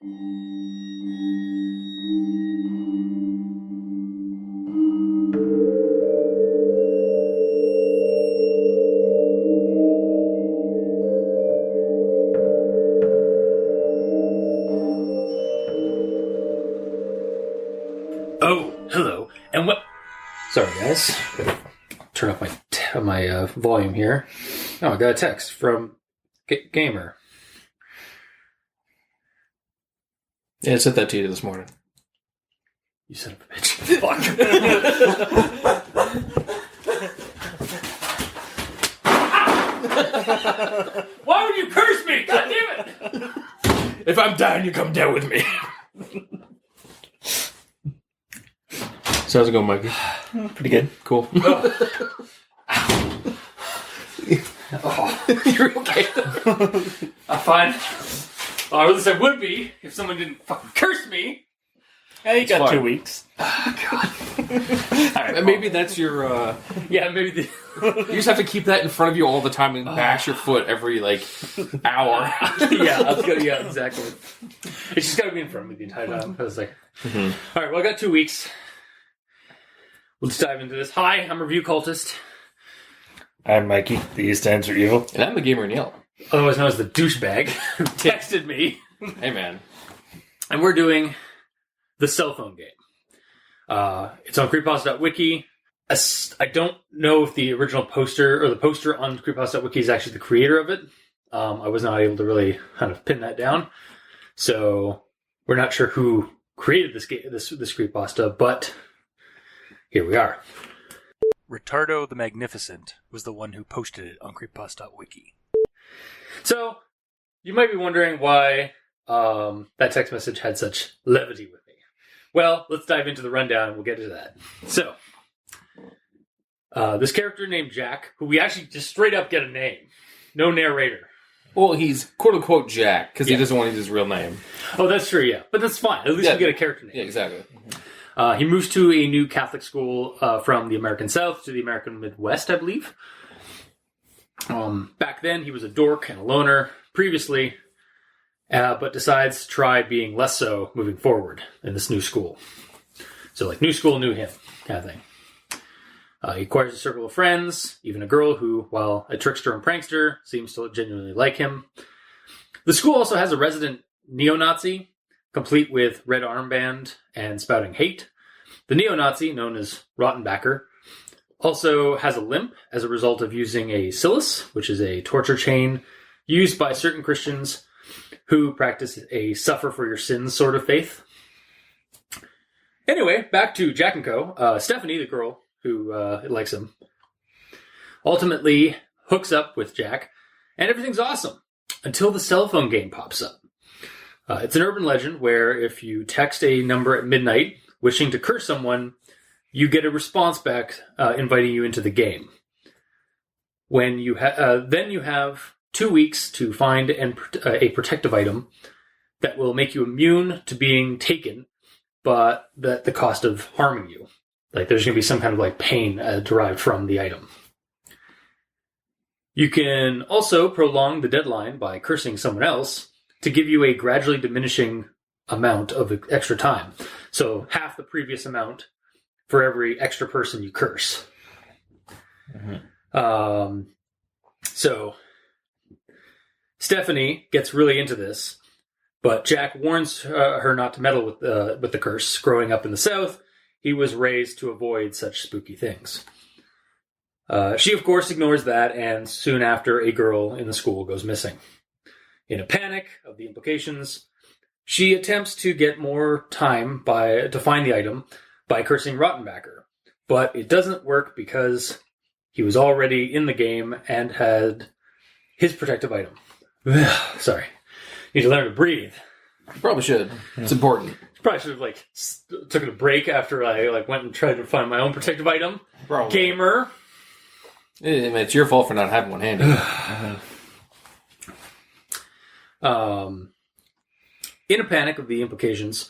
Oh, hello, and what? Sorry, guys. Turn up my volume here. Oh, I got a text from Gamer. Yeah, I sent that to you this morning. You son of a bitch. Fuck. Why would you curse me? God damn it! If I'm down, you come down with me. So how's it going, Mikey? Pretty good. Cool. Oh, you're okay. I'm fine. Well, at least I would be if someone didn't fucking curse me. Yeah, you got fine. 2 weeks. Right, Maybe that's your... yeah, maybe You just have to keep that in front of you all the time and bash your foot every, hour. yeah, exactly. It's just got to be in front of me the entire time. I was like, all right, well, I got 2 weeks. Let's dive into this. Hi, I'm Review Cultist. I'm Mikey. These stands for evil. And I'm the gamer Neil. Otherwise known as the douchebag, who texted me. Hey, man. And we're doing the Cellphone game. It's on creepypasta.wiki. I don't know if the original poster, or the poster on creepypasta.wiki is actually the creator of it. I was not able to really kind of pin that down. So we're not sure who created this game, this creepypasta, but here we are. RetardoTheMagnificent was the one who posted it on creepypasta.wiki. So, you might be wondering why that text message had such levity with me. Well, let's dive into the rundown and we'll get to that. So, this character named Jack, who we actually just straight up get a name. No narrator. Well, he's quote-unquote Jack, because he doesn't want to use his real name. Oh, that's true, yeah. But that's fine. At least we get a character name. Yeah, exactly. He moves to a new Catholic school from the American South to the American Midwest, I believe. Back then, he was a dork and a loner previously, but decides to try being less so moving forward in this new school. So, new school, new him kind of thing. He acquires a circle of friends, even a girl who, while a trickster and prankster, seems to genuinely like him. The school also has a resident neo-Nazi, complete with red armband and spouting hate. The neo-Nazi, known as Rottenbacker, also has a limp as a result of using a Silas, which is a torture chain used by certain Christians who practice a suffer for your sins sort of faith. Anyway, back to Jack and Co. Stephanie, the girl who likes him, ultimately hooks up with Jack, and everything's awesome until the Cellphone game pops up. It's an urban legend where if you text a number at midnight wishing to curse someone, you get a response back inviting you into the game. When you then you have 2 weeks to find a protective item that will make you immune to being taken, but at the cost of harming you. There's going to be some kind of pain derived from the item. You can also prolong the deadline by cursing someone else to give you a gradually diminishing amount of extra time. So half the previous amount for every extra person you curse. Mm-hmm. So Stephanie gets really into this, but Jack warns her not to meddle with the curse. Growing up in the South, he was raised to avoid such spooky things. She, of course, ignores that, and soon after, a girl in the school goes missing. In a panic of the implications, she attempts to get more time to find the item by cursing Rottenbacker. But it doesn't work because he was already in the game and had his protective item. Sorry. Need to learn to breathe. You probably should. It's important. Probably should have took a break after I went and tried to find my own protective item. Probably. Gamer. It's your fault for not having one handy. In a panic of the implications,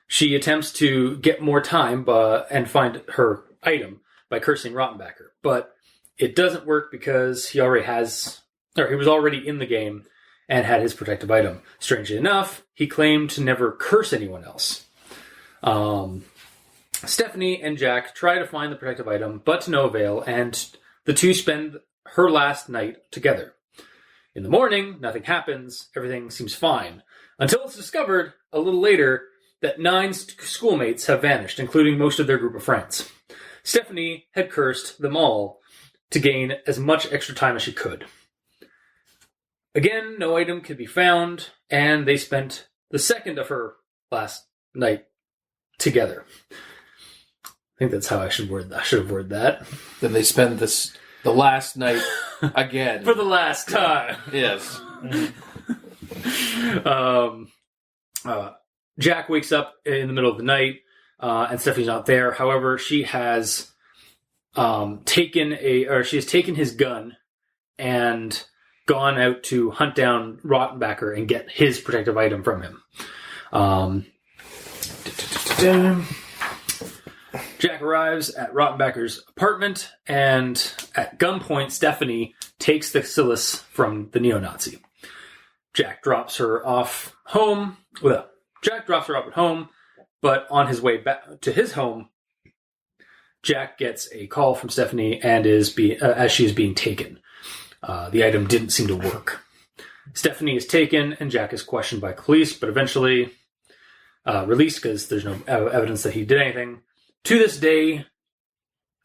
she attempts to get more time and find her item by cursing Rottenbacker. But it doesn't work because he was already in the game and had his protective item. Strangely enough, he claimed to never curse anyone else. Stephanie and Jack try to find the protective item, but to no avail, and the two spend her last night together. In the morning, nothing happens. Everything seems fine. Until it's discovered, a little later, that 9 schoolmates have vanished, including most of their group of friends. Stephanie had cursed them all to gain as much extra time as she could. Again, no item could be found, and they spent the second of her last night together. I think that's how I should have worded that. Then they spend the last night again. For the last time. Yes. Jack wakes up in the middle of the night, and Stephanie's not there. However, she has taken his gun and gone out to hunt down Rottenbacker and get his protective item from him. Jack arrives at Rottenbacker's apartment, and at gunpoint, Stephanie takes the Silas from the neo-Nazi. Jack drops her off at home, but on his way back to his home, Jack gets a call from Stephanie and as she is being taken. The item didn't seem to work. Stephanie is taken, and Jack is questioned by police, but eventually released because there's no evidence that he did anything. To this day,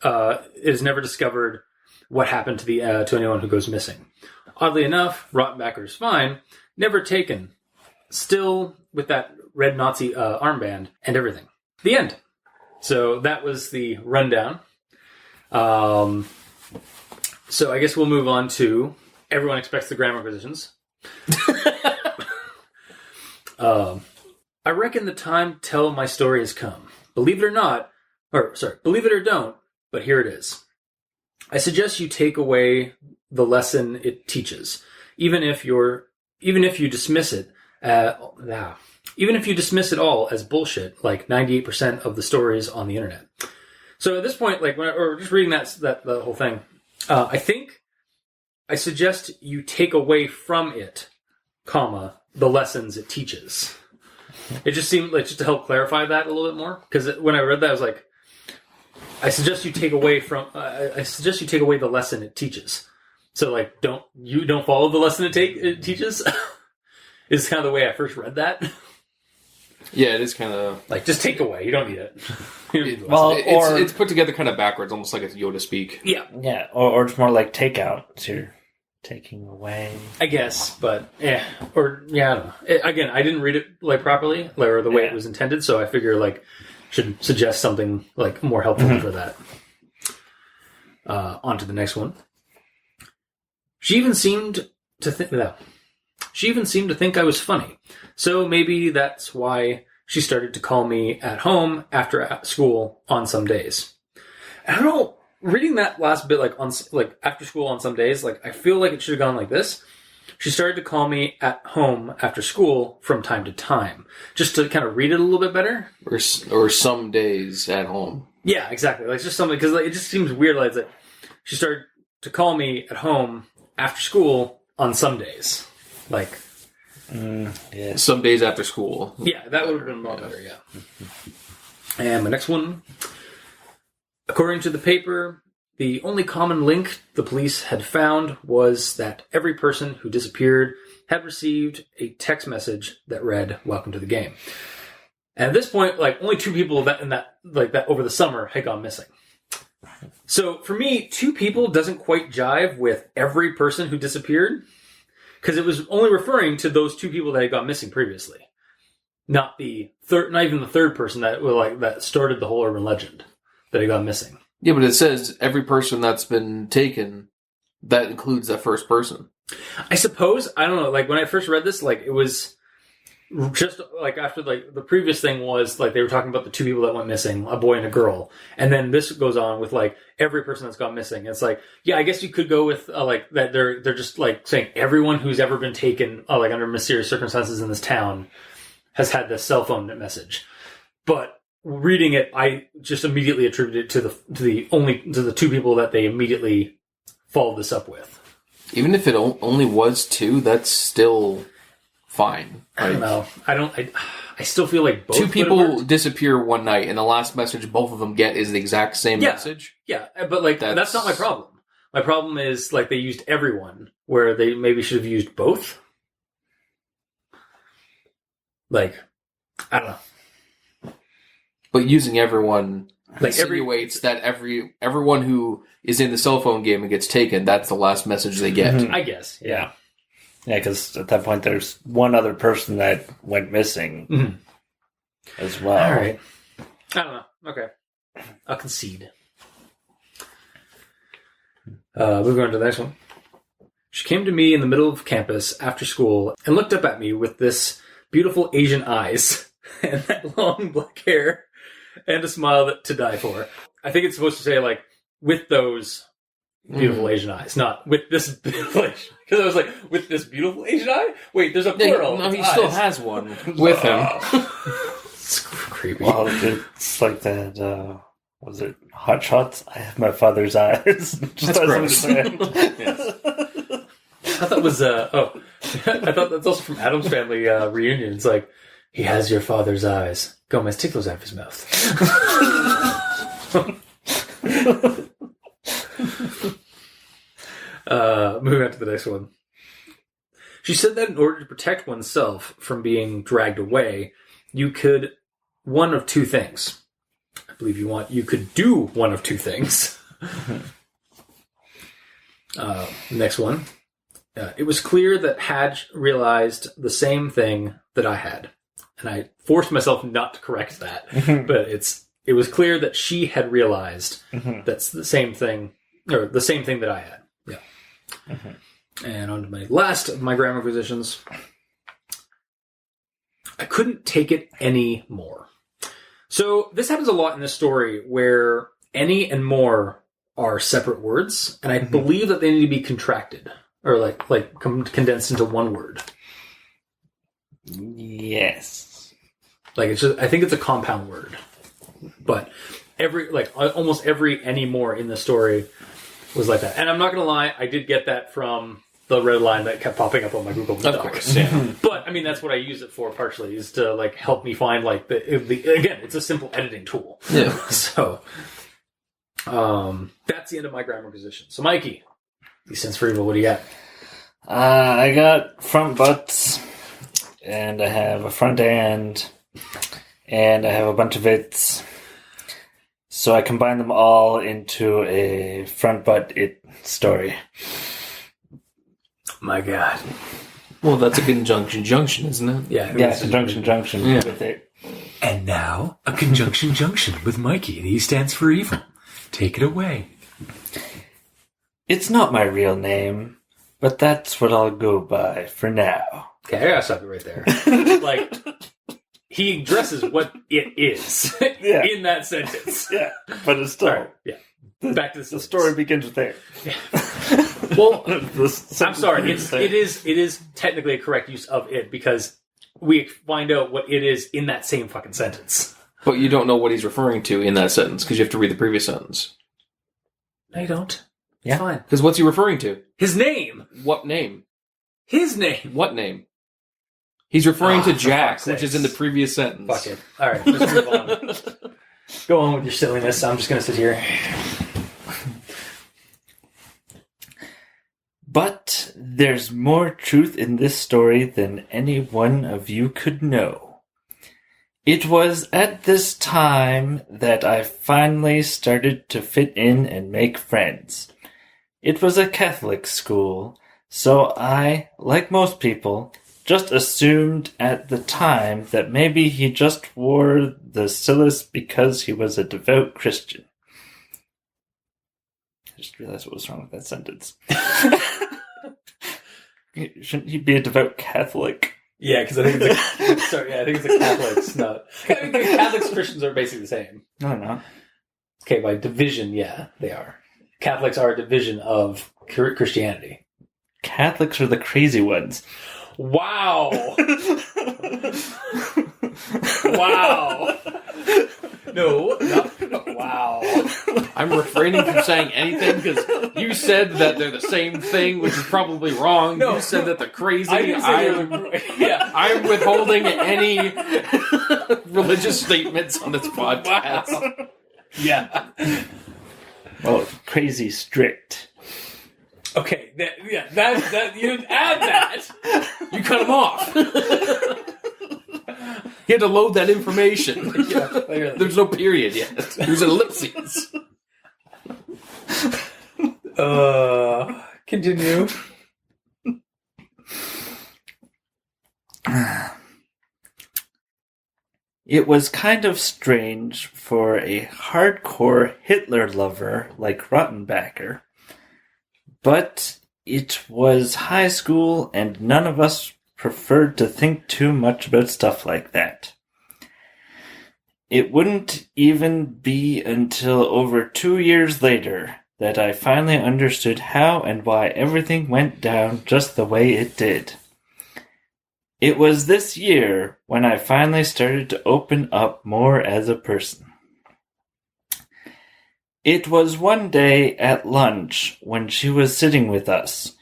it is never discovered what happened to anyone who goes missing. Oddly enough, Rottenbacker is fine, never taken, still with that red Nazi armband and everything. The end. So that was the rundown. So I guess we'll move on to everyone expects the grammar positions. I reckon the time to tell my story has come. Believe it or don't, but here it is. I suggest you take away the lesson it teaches, even if you dismiss it. Even if you dismiss it all as bullshit, like 98% of the stories on the internet. So at this point, or just reading the whole thing, I suggest you take away from it, the lessons it teaches. It just seemed like just to help clarify that a little bit more, because when I read that, I was like, I suggest you take away the lesson it teaches. So don't follow the lesson it teaches. Is kind of the way I first read that. Yeah, it is kind of just take away. You don't need it. It's put together kind of backwards, almost like it's Yoda speak. Yeah, or it's more like takeout. So you're taking away, I guess, but I don't know. Again, I didn't read it properly, or the way it was intended, so I figure should suggest something more helpful for that. On to the next one. She even seemed to think I was funny, so maybe that's why she started to call me at home after school on some days. I don't know. Reading that last bit, after school on some days, I feel like it should have gone like this. She started to call me at home after school from time to time, just to kind of read it a little bit better. Or some days at home. Yeah, exactly. Just something, because it just seems weird. She started to call me at home after school on some days. Some days after school. Yeah, that would have been a lot better, yeah. And my next one. According to the paper, the only common link the police had found was that every person who disappeared had received a text message that read, "Welcome to the game." And at this point, only 2 people that over the summer had gone missing. So for me, 2 people doesn't quite jive with every person who disappeared, because it was only referring to those 2 people that had gone missing previously, not even the third person that started the whole urban legend that had gone missing. Yeah, but it says every person that's been taken, that includes that first person. I suppose, I don't know, when I first read this, it was just after the previous thing was they were talking about the 2 people that went missing, a boy and a girl, and then this goes on with every person that's gone missing. It's I guess you could go with that they're just saying everyone who's ever been taken under mysterious circumstances in this town has had this cell phone message. But reading it, I just immediately attributed it to the 2 people that they immediately followed this up with. Even if it only was 2, that's still fine. I don't know. I still feel like both 2 would've people worked. disappear one night, and the last message both of them get is the exact same message. Yeah, but like that's not my problem. My problem is like they used everyone, where they maybe should have used both. Like, I don't know. But using everyone Like insinuates that everyone who is in the cell phone game and gets taken, that's the last message they get. I guess. Yeah. Yeah, because at that point there's one other person that went missing as well. All right. I don't know. Okay. I'll concede. Moving on to the next one. She came to me in the middle of campus after school and looked up at me with this beautiful Asian eyes and that long black hair and a smile to die for. I think it's supposed to say, like, with those beautiful Asian eyes, not with this beautiful Asian. Because I was like, with this beautiful Asian eye? Wait, there's a plural. No, he It's still eyes. has one with him. It's creepy. Well, it's like that, was it Hot Shots? I have my father's eyes. That's gross. Yes. I thought it was, I thought that's also from Addams Family Reunion. It's like, he has your father's eyes. Gomez, take those out of his mouth. Moving on to the next one. She said that in order to protect oneself from being dragged away, you could one of two things. I believe you could do one of two things. Next one. It was clear that Hadge realized the same thing that I had. And I forced myself not to correct that. But it was clear that she had realized that's the same thing, or the same thing that I had. Yeah. And on to my last of my grammar positions. I couldn't take it any more. So this happens a lot in this story where any and more are separate words, and I believe that they need to be contracted or like condensed into one word. Yes. Like it's just, I think it's a compound word, but almost every any more in the story was like that. And I'm not gonna lie, I did get that from the red line that kept popping up on my Google Doc. Of course, yeah. But I mean, that's what I use it for partially, is to like help me find like the again, it's a simple editing tool. Yeah. So, that's the end of my grammar position. So, Mikey, D stands for evil. What do you got? I got front butts, and I have a front end, and I have a bunch of its. So I combine them all into a front butt it story. My God. Well, that's a conjunction junction, isn't it? Yeah. Yeah, conjunction junction Yeah. with it. And now, a conjunction junction with Mikey, and he stands for evil. Take it away. It's not my real name, but that's what I'll go by for now. Okay, I gotta stop it right there. Like, he addresses what it is Yeah. in that sentence. Yeah, but it's still... All right, yeah. Back to the The story begins there. Well, The I'm sorry. It is technically a correct use of it because we find out what it is in that same fucking sentence. But you don't know what he's referring to in that sentence because you have to read the previous sentence. No, you don't. Yeah. It's fine. Because what's he referring to? His name. What name? His name. What name? He's referring to for Jack, fuck's which is sakes. in the previous sentence. Fuck it. All right, let's move on. Go on with your silliness. I'm just going to sit here. But there's more truth in this story than any one of you could know. It was at this time that I finally started to fit in and make friends. It was a Catholic school, so I, like most people, just assumed at the time that maybe he just wore the Silas because he was a devout Christian. I just realized what was wrong with that sentence. Shouldn't he be a devout Catholic? Yeah, because I think it's I think it's the Catholics. Not I think the Catholics, Christians are basically the same. I don't know. Okay, by division, yeah, they are. Catholics are a division of Christianity. Catholics are the crazy ones. Wow! Wow! No, wow! I'm refraining from saying anything because you said that they're the same thing, which is probably wrong. No. You said that they're crazy. I didn't say they were- yeah. I'm withholding any religious statements on this podcast. Yeah. Well, crazy strict. Okay. That you didn't add that. You cut him off. He had to load that information. Yeah, clearly. There's no period yet. There's ellipses. Continue. It was kind of strange for a hardcore Hitler lover like Rottenbacker, but it was high school and none of us preferred to think too much about stuff like that. It wouldn't even be until over 2 years later that I finally understood how and why everything went down just the way it did. It was this year when I finally started to open up more as a person. It was one day at lunch when she was sitting with us,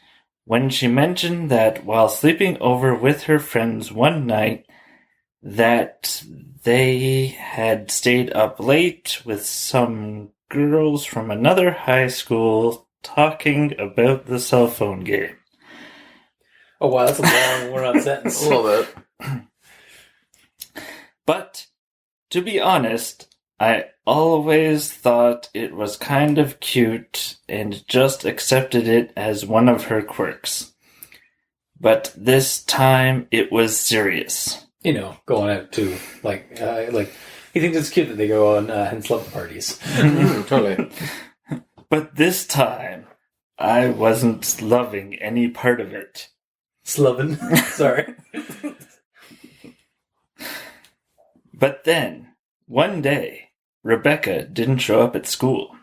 when she mentioned that while sleeping over with her friends one night, that they had stayed up late with some girls from another high school talking about the cell phone game. Oh wow, that's a long one-on sentence. A little bit. But, to be honest, I always thought it was kind of cute and just accepted it as one of her quirks. But this time it was serious. You know, going out to like he thinks it's cute that they go on and slumber parties. Totally. But this time, I wasn't loving any part of it. Slovin. Sorry. But then, one day, Rebecca didn't show up at school.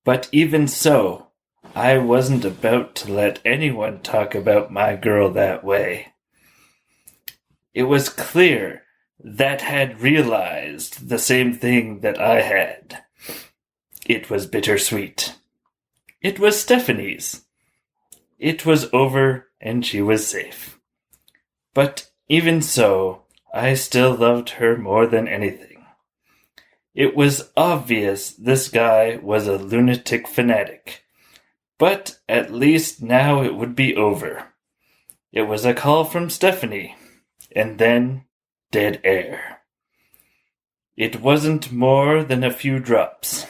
But even so, I wasn't about to let anyone talk about my girl that way. It was clear that had realized the same thing that I had. It was bittersweet. It was Stephanie's. It was over and she was safe. But even so, I still loved her more than anything. It was obvious this guy was a lunatic fanatic. But at least now it would be over. It was a call from Stephanie. And then, dead air. It wasn't more than a few drops.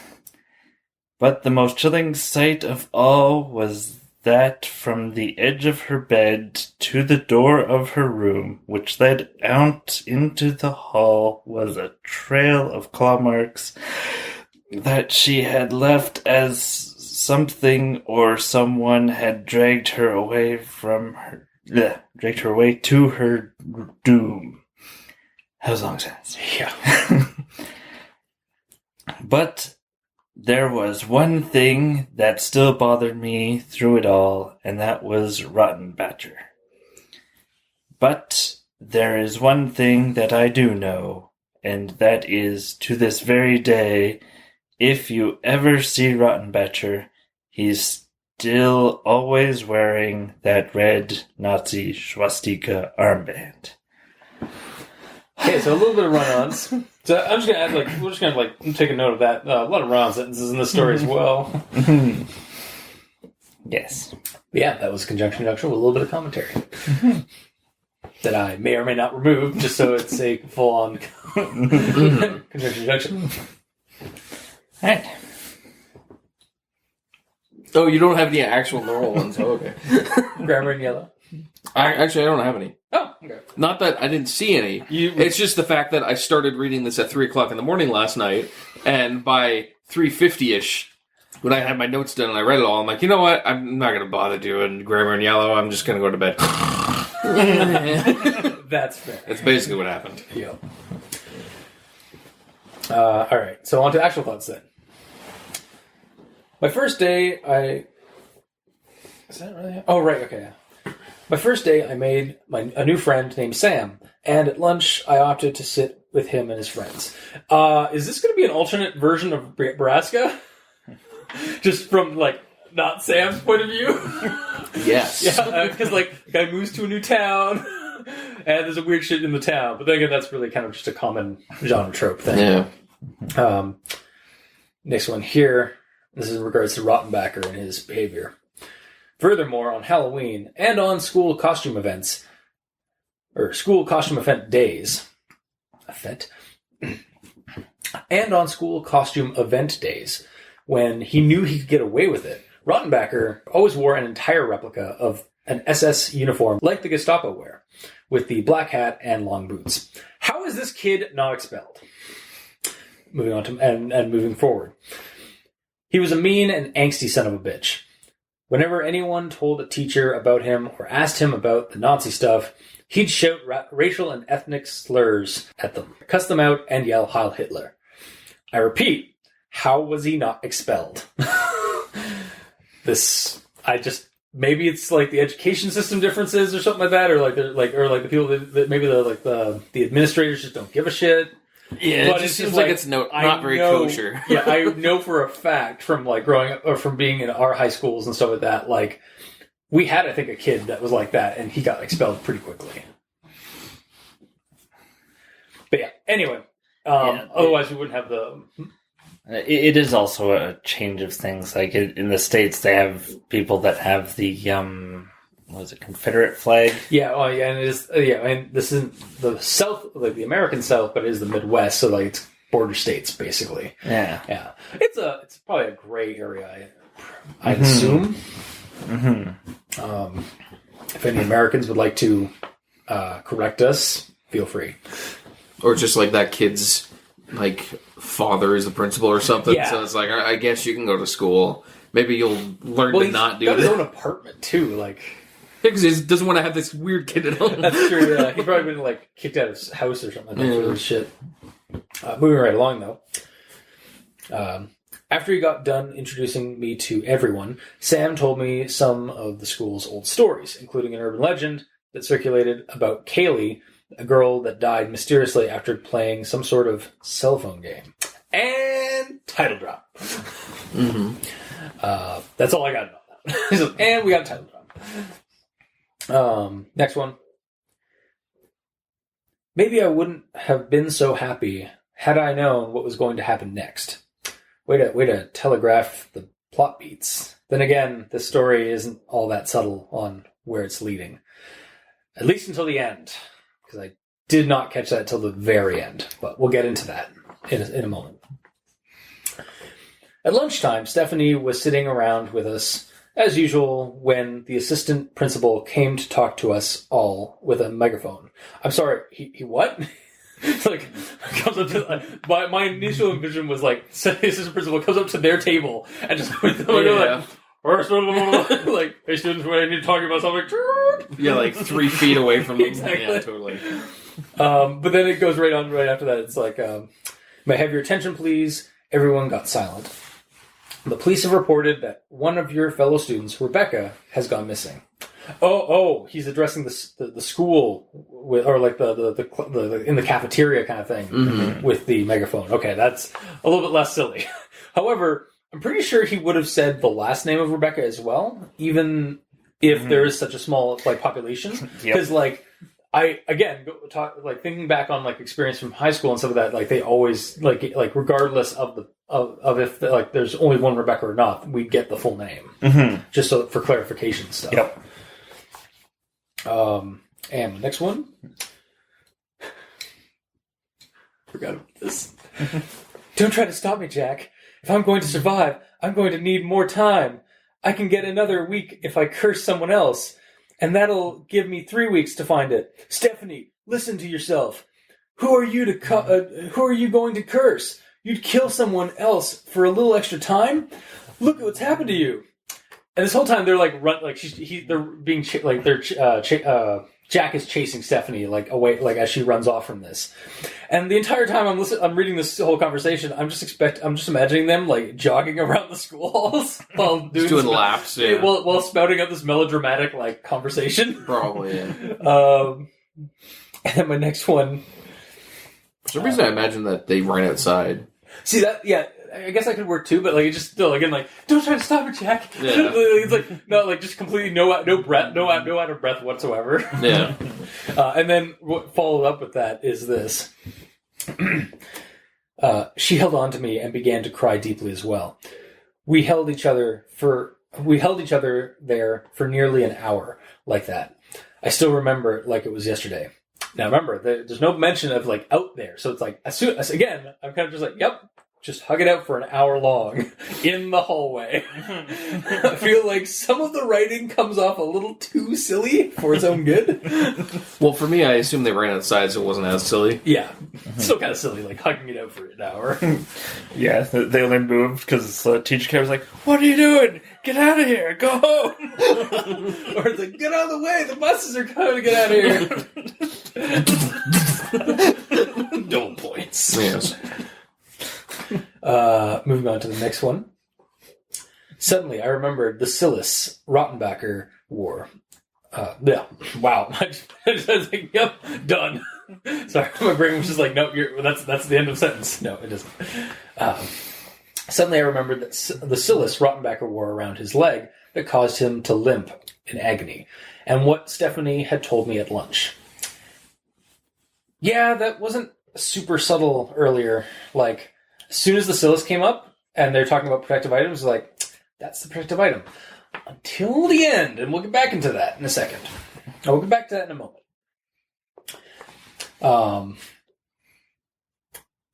But the most chilling sight of all was that from the edge of her bed to the door of her room, which led out into the hall, was a trail of claw marks that she had left as something or someone had dragged her away from her. Dragged her away to her doom. That was long sentence. Yeah. But there was one thing that still bothered me through it all, and that was Rottenbacher. But there is one thing that I do know, and that is, to this very day, if you ever see Rottenbacher, he's still always wearing that red Nazi swastika armband. Okay, so a little bit of run-ons. So I'm just gonna add, we're just gonna take a note of that. A lot of run-on sentences in the story as well. Yes. But yeah, that was conjunction with a little bit of commentary that I may or may not remove, just so it's a full-on conjunction. All right. Oh, you don't have any actual normal ones. Oh, okay. Grammar in yellow. I don't have any. Oh, okay. Not that I didn't see any. It's just the fact that I started reading this at 3 o'clock in the morning last night, and by 3:50ish, when I had my notes done and I read it all, I'm like, you know what? I'm not going to bother doing grammar in yellow. I'm just going to go to bed. That's fair. That's basically what happened. Yep. All right, so on to actual thoughts then. My first day, Is that really? Oh, right, okay. My first day, I made a new friend named Sam, and at lunch, I opted to sit with him and his friends. Is this going to be an alternate version of Nebraska? Just from, like, not Sam's point of view. Yes. Yeah, because, like, the guy moves to a new town, and there's a weird shit in the town. But then again, that's really kind of just a common genre trope thing. Yeah. Next one here. This is in regards to Rottenbacker and his behavior. Furthermore, on Halloween and on school costume events, or school costume event days, and on school costume event days, when he knew he could get away with it, Rottenbacker always wore an entire replica of an SS uniform like the Gestapo wear, with the black hat and long boots. How is this kid not expelled? Moving on to and moving forward. He was a mean and angsty son of a bitch. Whenever anyone told a teacher about him or asked him about the Nazi stuff, he'd shout racial and ethnic slurs at them, cuss them out, and yell Heil Hitler. I repeat, how was he not expelled? Maybe it's like the education system differences or something like that, or like the people that maybe the administrators just don't give a shit. Yeah, but it just seems like it's not very kosher. Yeah, I know for a fact from like growing up or from being in our high schools and stuff like that, like we had, I think, a kid that was like that, and he got expelled pretty quickly. But yeah, anyway, otherwise we wouldn't have the. It is also a change of things. Like in the States, they have people that have the Confederate flag? Yeah, well, yeah, and it is. Yeah, and this isn't the South, like the American South, but it is the Midwest, so like it's border states basically. Yeah, yeah. It's probably a gray area, I'd assume. Mm-hmm. If any Americans would like to correct us, feel free. Or just like that kid's like father is the principal or something. Yeah. So it's like, I guess you can go to school. Maybe you'll learn to not do that. He's got his that. own apartment too, like. Because he doesn't want to have this weird kid at home. That's true, yeah. He's probably been, like, kicked out of his house or something like that for this shit. Moving right along, though. After he got done introducing me to everyone, Sam told me some of the school's old stories, including an urban legend that circulated about Kaylee, a girl that died mysteriously after playing some sort of cell phone game. And title drop. Mm-hmm. That's all I got about that. And we got a title drop. Next one. Maybe I wouldn't have been so happy had I known what was going to happen next. Way to telegraph the plot beats. Then again, this story isn't all that subtle on where it's leading. At least until the end. Because I did not catch that till the very end. But we'll get into that in a moment. At lunchtime, Stephanie was sitting around with us as usual, when the assistant principal came to talk to us all with a megaphone. I'm sorry, he what? Like, comes up to my initial vision was like, the assistant principal comes up to their table and just like, hey students, we need to talk about something. Yeah, like 3 feet away from them. Exactly. Yeah, totally. But then it goes right after that. It's like, may I have your attention, please? Everyone got silent. The police have reported that one of your fellow students, Rebecca, has gone missing. Oh, he's addressing the school with, or like the in the cafeteria kind of thing with the megaphone. Okay, that's a little bit less silly. However, I'm pretty sure he would have said the last name of Rebecca as well, even if there is such a small like population. Because like I again thinking back on like experience from high school and stuff like that, like they always like regardless of if like there's only one Rebecca or not, we get the full name just so for clarification stuff. Yep. And the next one. Forgot about this. Don't try to stop me, Jack. If I'm going to survive, I'm going to need more time. I can get another week if I curse someone else. And that'll give me 3 weeks to find it. Stephanie, listen to yourself. Who are you going to curse? You'd kill someone else for a little extra time? Look at what's happened to you. And this whole time they're like Jack is chasing Stephanie like away, like as she runs off from this. And the entire time I'm reading this whole conversation, I'm just imagining them like jogging around the school halls while doing laps, while spouting out this melodramatic like conversation. Probably, yeah. And then my next one. For some reason, I imagine that they ran outside. See that? Yeah, I guess I could work too, but like it just still again like don't try to stop it, Jack. Yeah. It's like no, like just completely no breath, no out of breath whatsoever. Yeah. And then what followed up with that is this. She held on to me and began to cry deeply as well. We held each other there for nearly an hour like that. I still remember it like it was yesterday. Now remember, there's no mention of like out there, so it's like again, I'm kind of just like, yep, just hug it out for an hour long in the hallway. I feel like some of the writing comes off a little too silly for its own good. Well, for me, I assume they ran outside, so it wasn't as silly. Yeah, still kind of silly, like hugging it out for an hour. Yeah, they only moved because teacher Cat was like, "What are you doing? Get out of here! Go home!" Or it's like, get out of the way! The buses are coming to get out of here. Dull points. Yes. Moving on to the next one. Suddenly, I remembered the Silas Rottenbacher War. Yeah, wow. I was like, yep, done. Sorry, my brain was just like, nope, that's the end of the sentence. No, it doesn't. Suddenly, I remembered that the Silas Rottenbacher wore around his leg that caused him to limp in agony, and what Stephanie had told me at lunch. Yeah, that wasn't super subtle earlier. Like, as soon as the Silas came up and they're talking about protective items, like, that's the protective item. Until the end, and we'll get back into that in a second. We'll get back to that in a moment.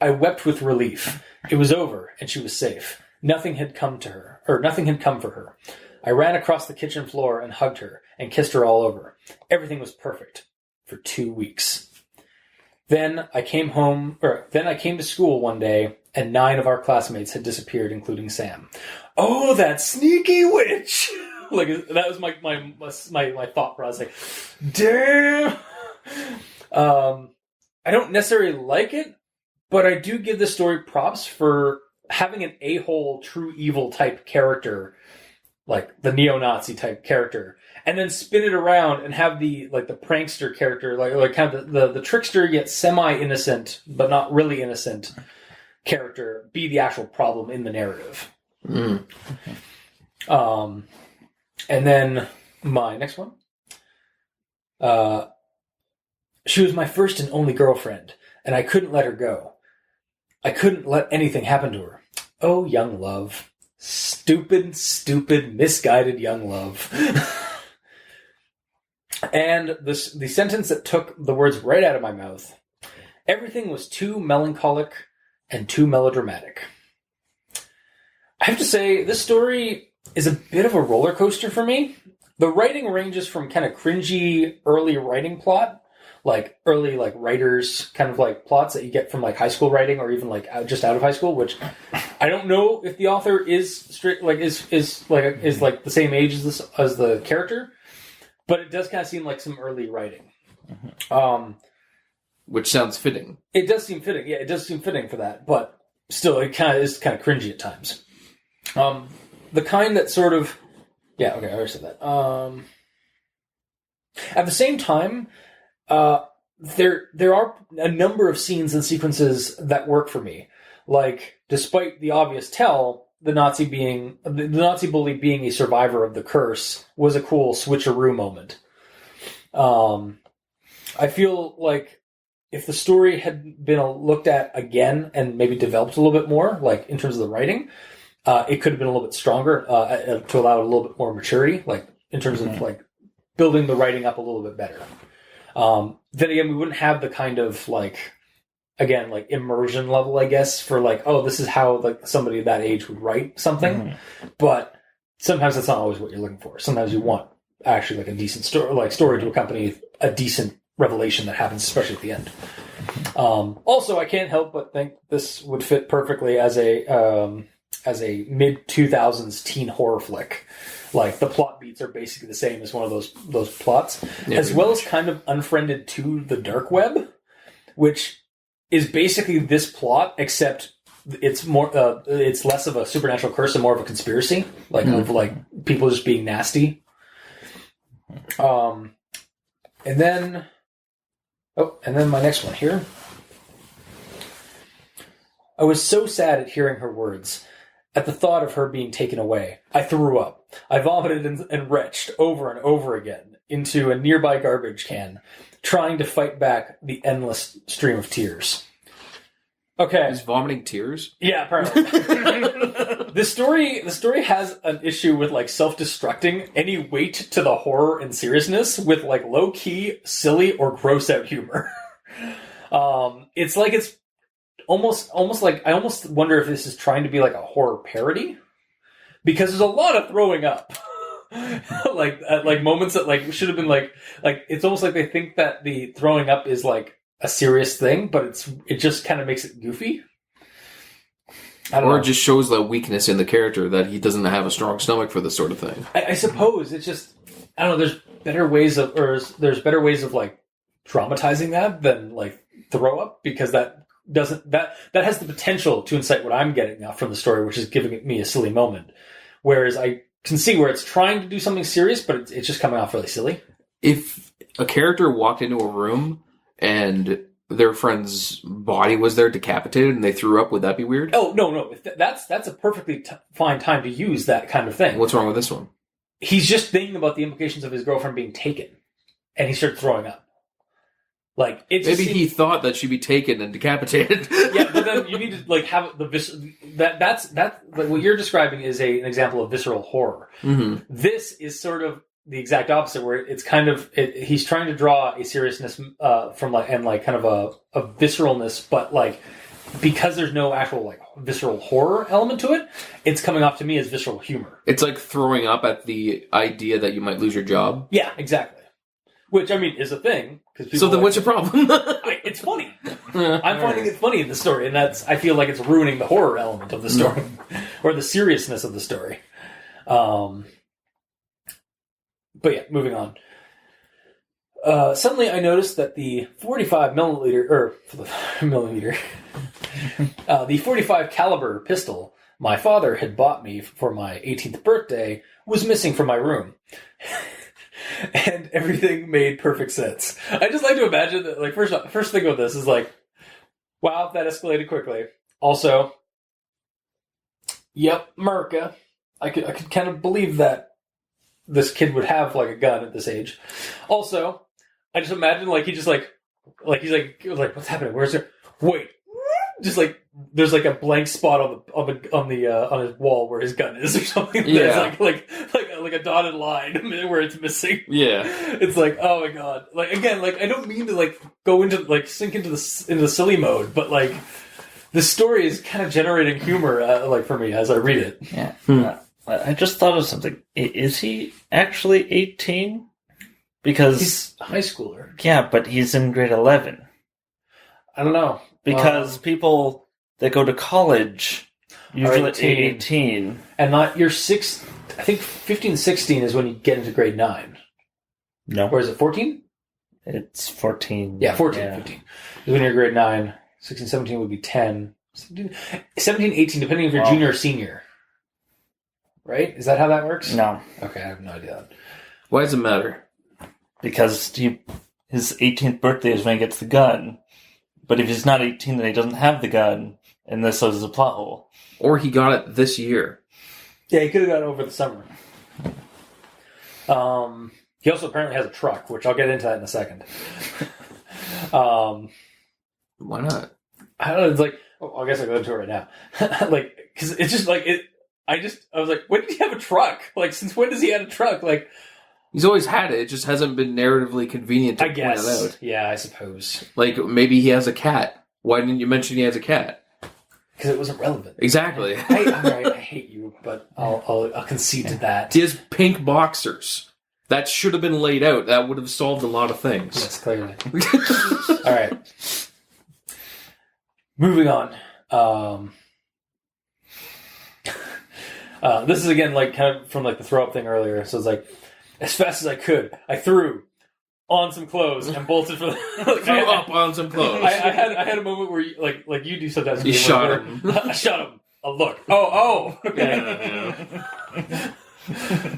I wept with relief. It was over, and she was safe. Nothing had come for her. I ran across the kitchen floor and hugged her and kissed her all over. Everything was perfect for 2 weeks. Then I came to school one day, and 9 of our classmates had disappeared, including Sam. Oh, that sneaky witch! Like, that was my thought process. Like, damn! I don't necessarily like it, but I do give this story props for having an a-hole, true evil type character, like the neo-Nazi type character, and then spin it around and have the prankster character, like kind of the trickster yet semi-innocent but not really innocent character be the actual problem in the narrative. Mm. And then my next one. She was my first and only girlfriend, and I couldn't let her go. I couldn't let anything happen to her. Oh, young love. Stupid, misguided young love. And the sentence that took the words right out of my mouth. Everything was too melancholic and too melodramatic. I have to say, this story is a bit of a roller coaster for me. The writing ranges from kind of cringy early writing plot, like early writers kind of like plots that you get from like high school writing or even like just out of high school, which I don't know if the author is straight is the same age as the character, but it does kind of seem like some early writing. Which sounds fitting. It does seem fitting. Yeah, it does seem fitting for that, but still, it kind of is kind of cringy at times. The kind that sort of, yeah, okay, I already said that. At the same time, there are a number of scenes and sequences that work for me. Like, despite the obvious tell, the Nazi bully being a survivor of the curse was a cool switcheroo moment. I feel like if the story had been looked at again and maybe developed a little bit more, like in terms of the writing, it could have been a little bit stronger to allow it a little bit more maturity, like in terms of like building the writing up a little bit better. Then again, we wouldn't have the kind of immersion level, I guess, for like, oh, this is how like somebody that age would write something. But sometimes that's not always what you're looking for. Sometimes you want actually like a decent story to accompany a decent revelation that happens, especially at the end. Also, I can't help but think this would fit perfectly as a mid-2000s teen horror flick. Like, the plot beats are basically the same as one of those plots, as well as kind of Unfriended to the Dark Web, which is basically this plot, except it's more it's less of a supernatural curse and more of a conspiracy, of like people just being nasty. And then my next one here. I was so sad at hearing her words. At the thought of her being taken away, I threw up. I vomited and retched over and over again into a nearby garbage can, trying to fight back the endless stream of tears. Okay. He's vomiting tears? Yeah, apparently. The story has an issue with like self-destructing any weight to the horror and seriousness with like low-key, silly, or gross-out humor. It's like it's almost like I almost wonder if this is trying to be like a horror parody, because there's a lot of throwing up. like moments that like should have been like it's almost like they think that the throwing up is like a serious thing, but it just kind of makes it goofy. Or it just shows the weakness in the character that he doesn't have a strong stomach for this sort of thing. I suppose it's just, I don't know. There's better ways of like dramatizing that than like throw up, because that has the potential to incite what I'm getting out from the story, which is giving me a silly moment. Whereas I can see where it's trying to do something serious, but it's just coming off really silly. If a character walked into a room and their friend's body was there decapitated and they threw up, would that be weird? Oh, no. That's a perfectly fine time to use that kind of thing. What's wrong with this one? He's just thinking about the implications of his girlfriend being taken, and he starts throwing up. Like maybe he thought that she'd be taken and decapitated. Yeah, but then you need to like have that's like what you're describing is an example of visceral horror. Mm-hmm. This is sort of the exact opposite, where it's kind of he's trying to draw a seriousness from like and like kind of a visceralness, but like because there's no actual like visceral horror element to it, it's coming off to me as visceral humor. It's like throwing up at the idea that you might lose your job. Yeah, exactly. Which, I mean, is a thing. So then what's your problem? It's funny. I'm finding it funny in the story, and I feel like it's ruining the horror element of the story, or the seriousness of the story. But yeah, moving on. Suddenly I noticed that the 45 the 45 caliber pistol my father had bought me for my 18th birthday was missing from my room. And everything made perfect sense. I just like to imagine that, like, first thing with this is like, wow, that escalated quickly. Also, yep, America. I could kind of believe that this kid would have like a gun at this age. Also, I just imagine like he's like what's happening? Where's it? Wait, just like there's like a blank spot on his wall where his gun is or something. Yeah, like a dotted line where it's missing. Yeah, it's like, oh my god. Like again, like I don't mean to like go into like sink into the silly mode, but like the story is kind of generating humor like for me as I read it. Yeah. I just thought of something. Is he actually 18? Because he's a high schooler. Yeah, but he's in grade 11. I don't know. Because people that go to college usually 18. And not your 6. I think 15, 16 is when you get into grade 9. No. Or is it 14? It's 14. Yeah, 14, yeah. 15. Is when you're grade 9. 16, 17 would be 10. 17, 18, depending if you're junior or senior. Right? Is that how that works? No. Okay, I have no idea. Why does it matter? Because his 18th birthday is when he gets the gun. But if he's not 18, then he doesn't have the gun. And this is a plot hole. Or he got it this year. Yeah, he could have got it over the summer. He also apparently has a truck, which I'll get into that in a second. Why not? I don't know. It's like, I guess I'll go into it right now. Like, because it's just like, I was like, when did he have a truck? Like, since when does he have a truck? Like, he's always had it. It just hasn't been narratively convenient to point it out. Yeah, I suppose. Like, maybe he has a cat. Why didn't you mention he has a cat? Because it wasn't relevant. Exactly. All right, I hate you, but I'll concede to that. He has pink boxers. That should have been laid out. That would have solved a lot of things. Yes, clearly. All right. Moving on. This is again like kind of from like the throw up thing earlier. So it's like, as fast as I could, I threw on some clothes and bolted for the. Threw up on some clothes. I had a moment where you, like you do sometimes. You shot him. I shot him. A look. Oh. Okay.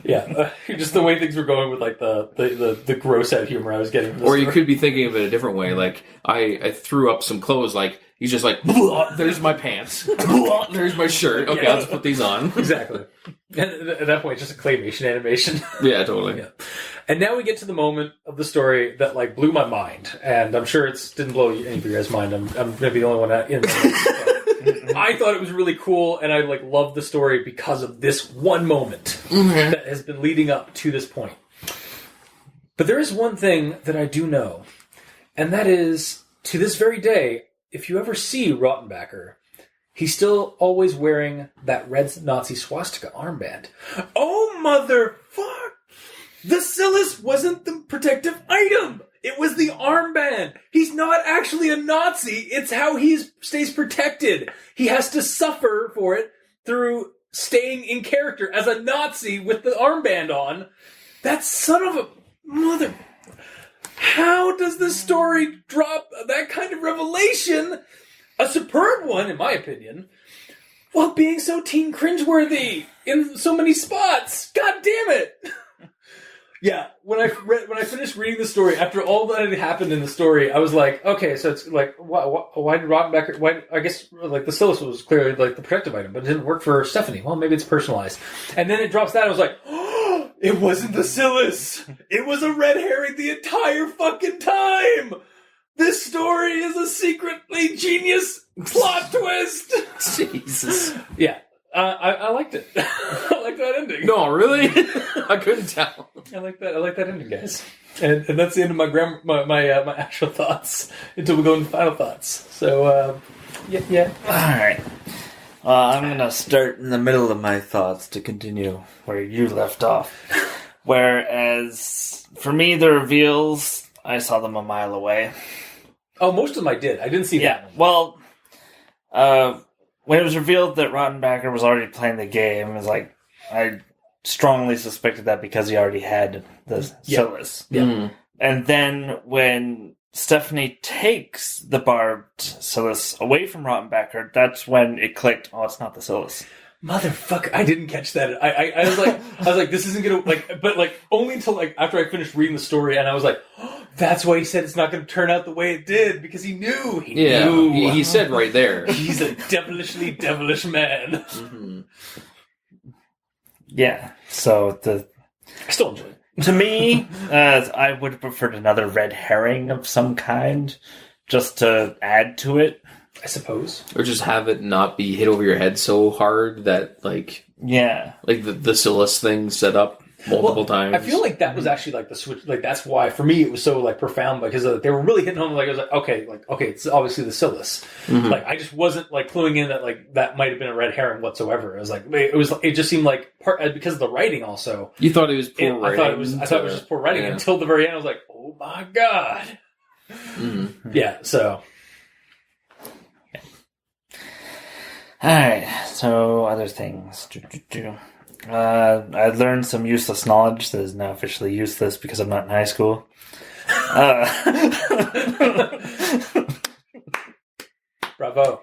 Yeah, just the way things were going with like the gross out humor I was getting. From the Or story. you could be thinking of it a different way. Like I threw up some clothes. Like he's just like, there's my pants. There's my shirt. Okay, I'll just put these on. Exactly. And at that point, just a claymation animation. Yeah, totally. Yeah. And now we get to the moment of the story that like blew my mind, and I'm sure it didn't blow any of your guys' mind. I'm gonna be the only one in. I thought it was really cool, and I like loved the story because of this one moment that has been leading up to this point. But there is one thing that I do know, and that is, to this very day, if you ever see Rottenbacker, he's still always wearing that red Nazi swastika armband. Oh, motherfuck! The Silas wasn't the protective item! It was the armband! He's not actually a Nazi, it's how he stays protected. He has to suffer for it through staying in character as a Nazi with the armband on. That son of a mother... How does the story drop that kind of revelation? A superb one, in my opinion, while being so teen cringeworthy in so many spots. God damn it! Yeah, when I finished reading the story, after all that had happened in the story, I was like, okay, so it's like, why did Rottenbacker? Why? I guess like the Silas was clearly like the protective item, but it didn't work for Stephanie. Well, maybe it's personalized. And then it drops that. I was like, oh, it wasn't the Silas. It was a red herring the entire fucking time. This story is a secretly genius plot twist. Jesus. Yeah, I liked it. I liked that ending. No, really? I couldn't tell. I like that ending, guys. And that's the end of my actual thoughts until we go into final thoughts. So, yeah. All right. I'm going to start in the middle of my thoughts to continue where you left off. Whereas, for me, the reveals, I saw them a mile away. Oh, most of them I did. I didn't see that one. Well, when it was revealed that Rottenbacker was already playing the game, it was like, I strongly suspected that because he already had the Silas. Yeah. Mm. And then when Stephanie takes the barbed Silas away from Rottenbacker, that's when it clicked, oh, it's not the Silas. Motherfucker, I didn't catch that. I was like, this isn't gonna, like, but like, only until like, after I finished reading the story, and I was like, oh, that's why he said it's not gonna turn out the way it did, because he knew. He knew. He said right there. He's a devilishly devilish man. Mm-hmm. Yeah, so I still enjoy it. to me, I would have preferred another red herring of some kind, just to add to it. I suppose. Or just have it not be hit over your head so hard that, like the Silas thing set up multiple times. I feel like that was actually like the switch. Like that's why for me it was so like profound, because they were really hitting home. Like I was like, okay, it's obviously the Silas. Mm-hmm. Like I just wasn't like cluing in that like that might have been a red herring whatsoever. It was like it just seemed like because of the writing also. You thought it was poor writing. I thought it was just poor writing until the very end. I was like, oh my god. Mm-hmm. Yeah. So. Alright, so other things. I learned some useless knowledge that is now officially useless because I'm not in high school. Bravo.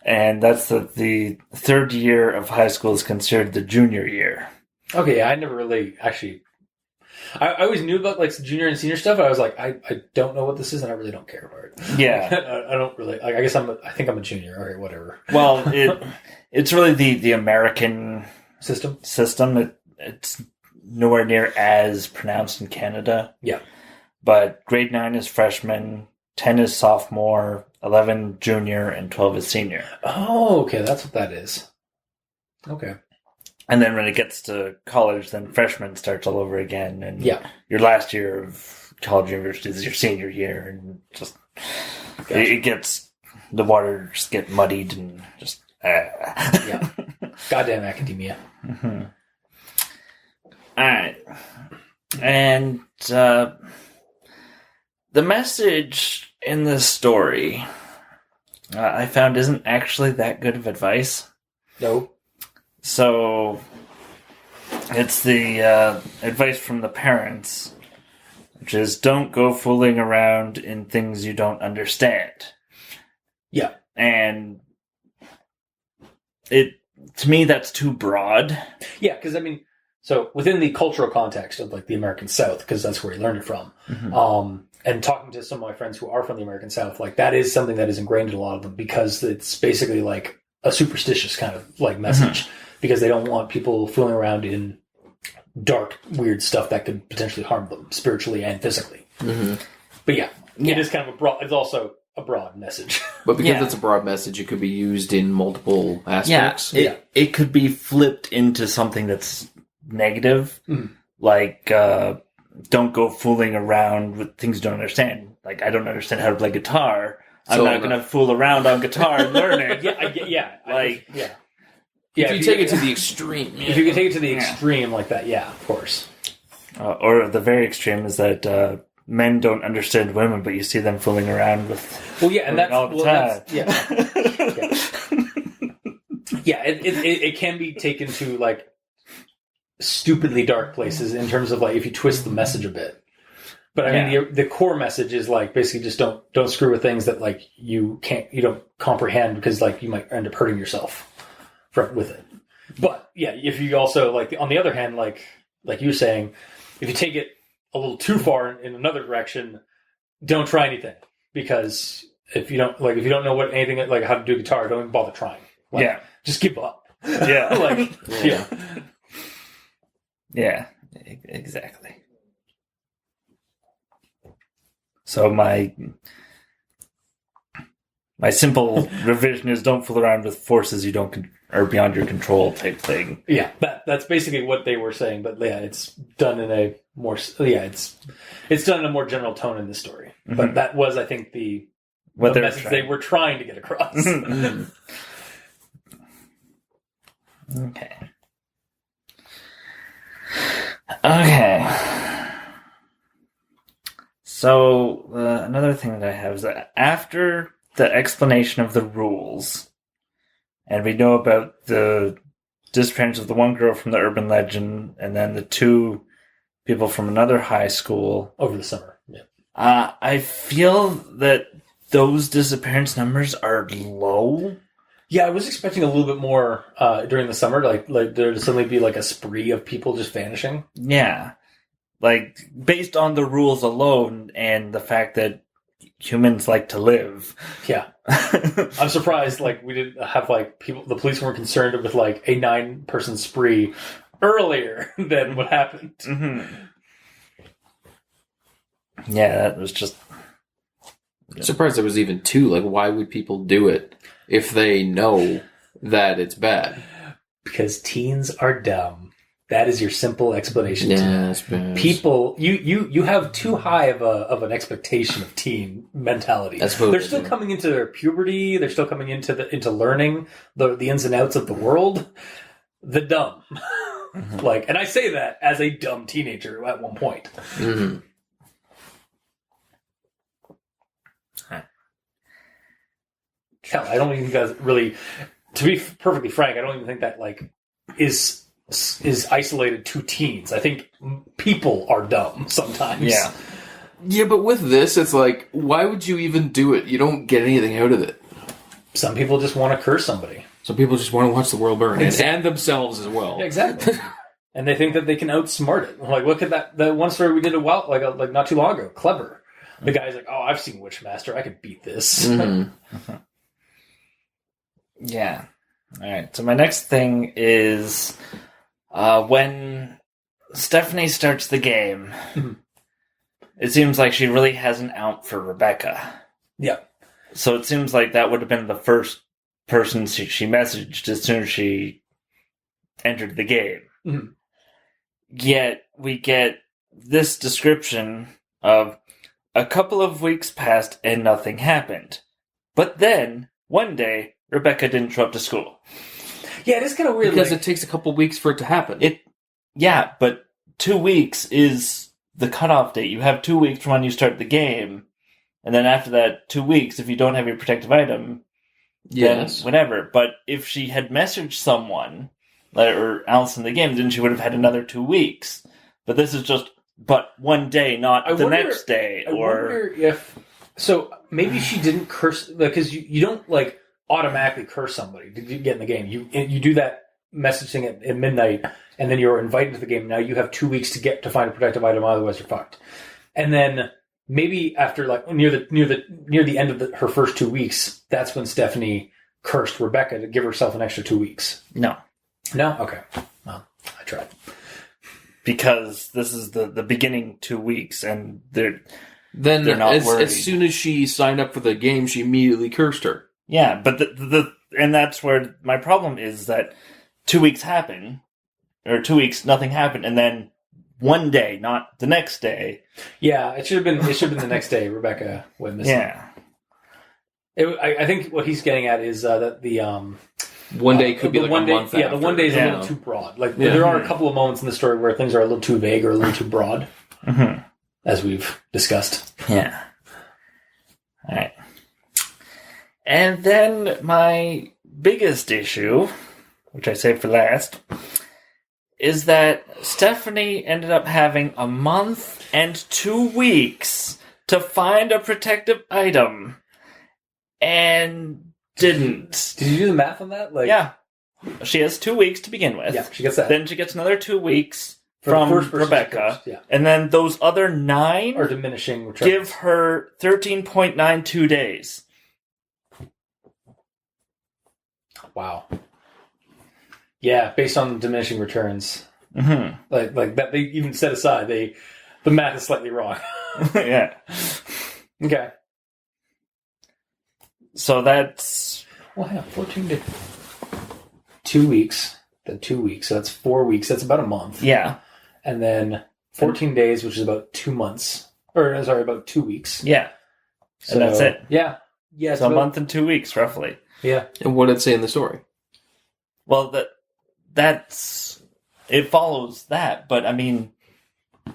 And that's that the third year of high school is considered the junior year. Okay, I never really actually... I always knew about like junior and senior stuff. I was like, I don't know what this is, and I really don't care about it. Yeah, I don't really. Like, I guess I think I'm a junior. Okay, whatever. Well, it's really the American System. It's nowhere near as pronounced in Canada. Yeah, but grade 9 is freshman, 10 is sophomore, 11 junior, and 12 is senior. Oh, okay, that's what that is. Okay. And then when it gets to college, then freshman starts all over again. And your last year of college university is your senior year. And just, it gets, the waters get muddied and just, Yeah. Goddamn academia. Mm-hmm. All right. And the message in this story, I found isn't actually that good of advice. No. So, it's the advice from the parents, which is don't go fooling around in things you don't understand. Yeah. And it to me, that's too broad. Yeah, because I mean, so within the cultural context of like the American South, because that's where he learned it from, and talking to some of my friends who are from the American South, like that is something that is ingrained in a lot of them because it's basically like a superstitious kind of like message because they don't want people fooling around in dark, weird stuff that could potentially harm them spiritually and physically. But yeah, it is kind of a broad. It's also a broad message. But because it's a broad message, it could be used in multiple aspects. It could be flipped into something that's negative, like don't go fooling around with things you don't understand. Like, I don't understand how to play guitar. I'm not going to fool around on guitar and learn it. If you take it to the extreme. If you can take it to the extreme like that, of course. Or the very extreme is that men don't understand women, but you see them fooling around with. Well, yeah, and that's all the time. It can be taken to like stupidly dark places in terms of like if you twist the message a bit. But I mean, the core message is like basically just don't screw with things that like you don't comprehend because like you might end up hurting yourself with it. But yeah, if you also like on the other hand, like you were saying, if you take it a little too far in another direction, don't try anything because if you don't know what anything like how to do guitar, don't even bother trying. Like, just give up. Yeah, Yeah, exactly. So my simple revision is don't fool around with forces you don't are beyond your control type thing. Yeah, that's basically what they were saying. But yeah, it's done in a more it's done in a more general tone in this story. But that was, I think, the message they were trying to get across. Okay. So, another thing that I have is that after the explanation of the rules, and we know about the disappearance of the one girl from the urban legend, and then the two people from another high school. Over the summer, I feel that those disappearance numbers are low. Yeah, I was expecting a little bit more during the summer, like there to suddenly be like a spree of people just vanishing. Yeah. Like, based on the rules alone and the fact that humans like to live. Yeah. I'm surprised, like, we didn't have, like, the police weren't concerned with, like, a 9-person spree earlier than what happened. Yeah, that was just... I'm surprised there was even 2. Like, why would people do it if they know that it's bad? Because teens are dumb. That is your simple explanation. Yeah, people, you have too high of an expectation of teen mentality. They're still coming into their puberty. They're still coming into learning the ins and outs of the world. The dumb, and I say that as a dumb teenager at one point. Hell, I don't even think that's really. To be perfectly frank, I don't even think that like is isolated to teens. I think people are dumb sometimes. Yeah, but with this, it's like, why would you even do it? You don't get anything out of it. Some people just want to curse somebody. Some people just want to watch the world burn. And themselves as well. Yeah, exactly. And they think that they can outsmart it. Like, look at that one story we did like not too long ago. Clever. The guy's like, oh, I've seen Witchmaster. I could beat this. Yeah. All right. So my next thing is... when Stephanie starts the game, it seems like she really has an out for Rebecca. Yeah. So it seems like that would have been the first person she messaged as soon as she entered the game. Yet we get this description of a couple of weeks passed and nothing happened. But then, one day, Rebecca didn't show up to school. Yeah, it is kind of weird. Because it takes a couple weeks for it to happen. Yeah, but 2 weeks is the cutoff date. You have 2 weeks from when you start the game, and then after that 2 weeks, if you don't have your protective item, then whatever. But if she had messaged someone, or Alice in the game, then she would have had another 2 weeks. But this is just, one day, not the next day. I wonder if... So, maybe she didn't curse... Because you don't, like... automatically curse somebody to get in the game. You do that messaging at midnight, and then you're invited to the game. Now you have 2 weeks to find a protective item, otherwise you're fucked. And then maybe after like near the end of her first 2 weeks, that's when Stephanie cursed Rebecca to give herself an extra 2 weeks. No. Okay. Well, I tried. Because this is the beginning 2 weeks, and they're not as, worried. as soon as she signed up for the game, she immediately cursed her. Yeah, but and that's where my problem is that 2 weeks happen, or 2 weeks nothing happened, and then one day, not the next day. Yeah, it should have been the next day. Rebecca went missing. Yeah, I think what he's getting at is that the 1 day could be like a month. Yeah, the 1 day is a little too broad. Like there are a couple of moments in the story where things are a little too vague or a little too broad, as we've discussed. Yeah. All right. And then my biggest issue, which I saved for last, is that Stephanie ended up having a month and 2 weeks to find a protective item, and didn't. Did you do the math on that? Like, yeah. She has 2 weeks to begin with. Yeah, she gets that. Then she gets another 2 weeks For from the first person Rebecca. she cursed, yeah. And then those other 9 Or diminishing returns. give her 13.92 days. Wow. Yeah, based on diminishing returns. Mm-hmm. Like that, they even set aside, the math is slightly wrong. Yeah. Okay. So that's... Well, hang on, 14 to 2 weeks. Then 2 weeks, so that's 4 weeks. That's about a month. Yeah. And then 14 days, which is about 2 months. Or, sorry, about 2 weeks. Yeah. So, And that's it. Yeah. Yeah. So a month and 2 weeks, roughly. Yeah. And what did it say in the story? Well, that's... It follows that, but I mean,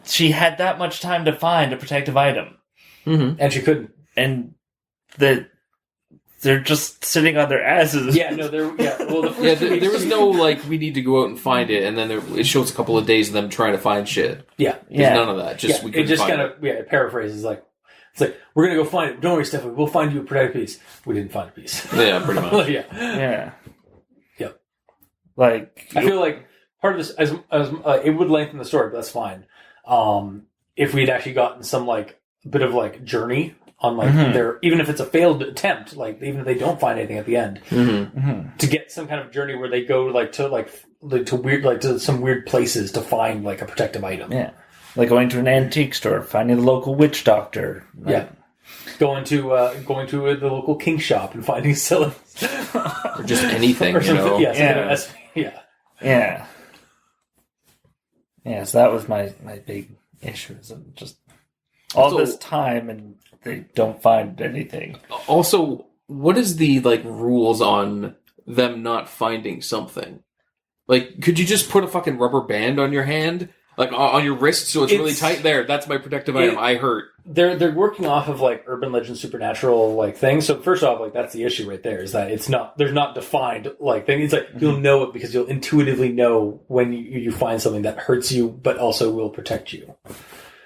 she had that much time to find a protective item. Mm-hmm. And she couldn't. And they're just sitting on their asses. Yeah, no, well, the first there was no, like, we need to go out and find it, and then it shows a couple of days of them trying to find shit. Yeah. There's none of that. Just we it couldn't just find kind of, it paraphrases like, it's like, we're going to go find it. Don't worry, Stephanie, we'll find you a protective piece. We didn't find a piece. Yeah, pretty much. Yeah. Yeah. Yep. Like... I feel like part of this, as it would lengthen the story, but that's fine. If we'd actually gotten some, like, bit of, like, journey on, like, their, even if it's a failed attempt, like, even if they don't find anything at the end, to get some kind of journey where they go, to some weird places to find, like, a protective item. Yeah. Like going to an antique store, finding the local witch doctor. Like, Yeah. Going to the local kink shop and finding selling Or just anything, or something. you know? Yeah. Yeah. Yeah, so that was my big issue. Is just all this time and they don't find anything. Also, what is the, like, rules on them not finding something? Like, could you just put a fucking rubber band on your hand? Like, on your wrist so it's really tight? There, that's my protective item. I hurt. They're working off of, like, urban legend supernatural, like, things. So first off, like, that's the issue right there, is that there's not defined, like, thing. It's like, you'll know it because you'll intuitively know when you find something that hurts you but also will protect you.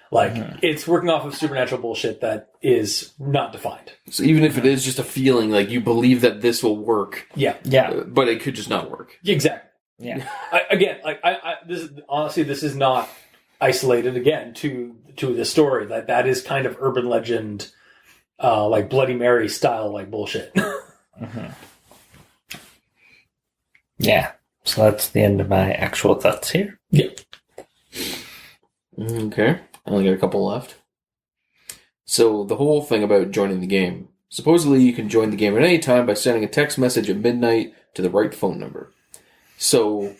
Like, it's working off of supernatural bullshit that is not defined. So even if it is just a feeling, like, you believe that this will work. Yeah. But it could just not work. Exactly. Yeah. This is not isolated again to the story. That is kind of urban legend, like Bloody Mary style, like bullshit. Yeah. So that's the end of my actual thoughts here. Yeah. Okay. I only got a couple left. So the whole thing about joining the game. Supposedly you can join the game at any time by sending a text message at midnight to the right phone number. So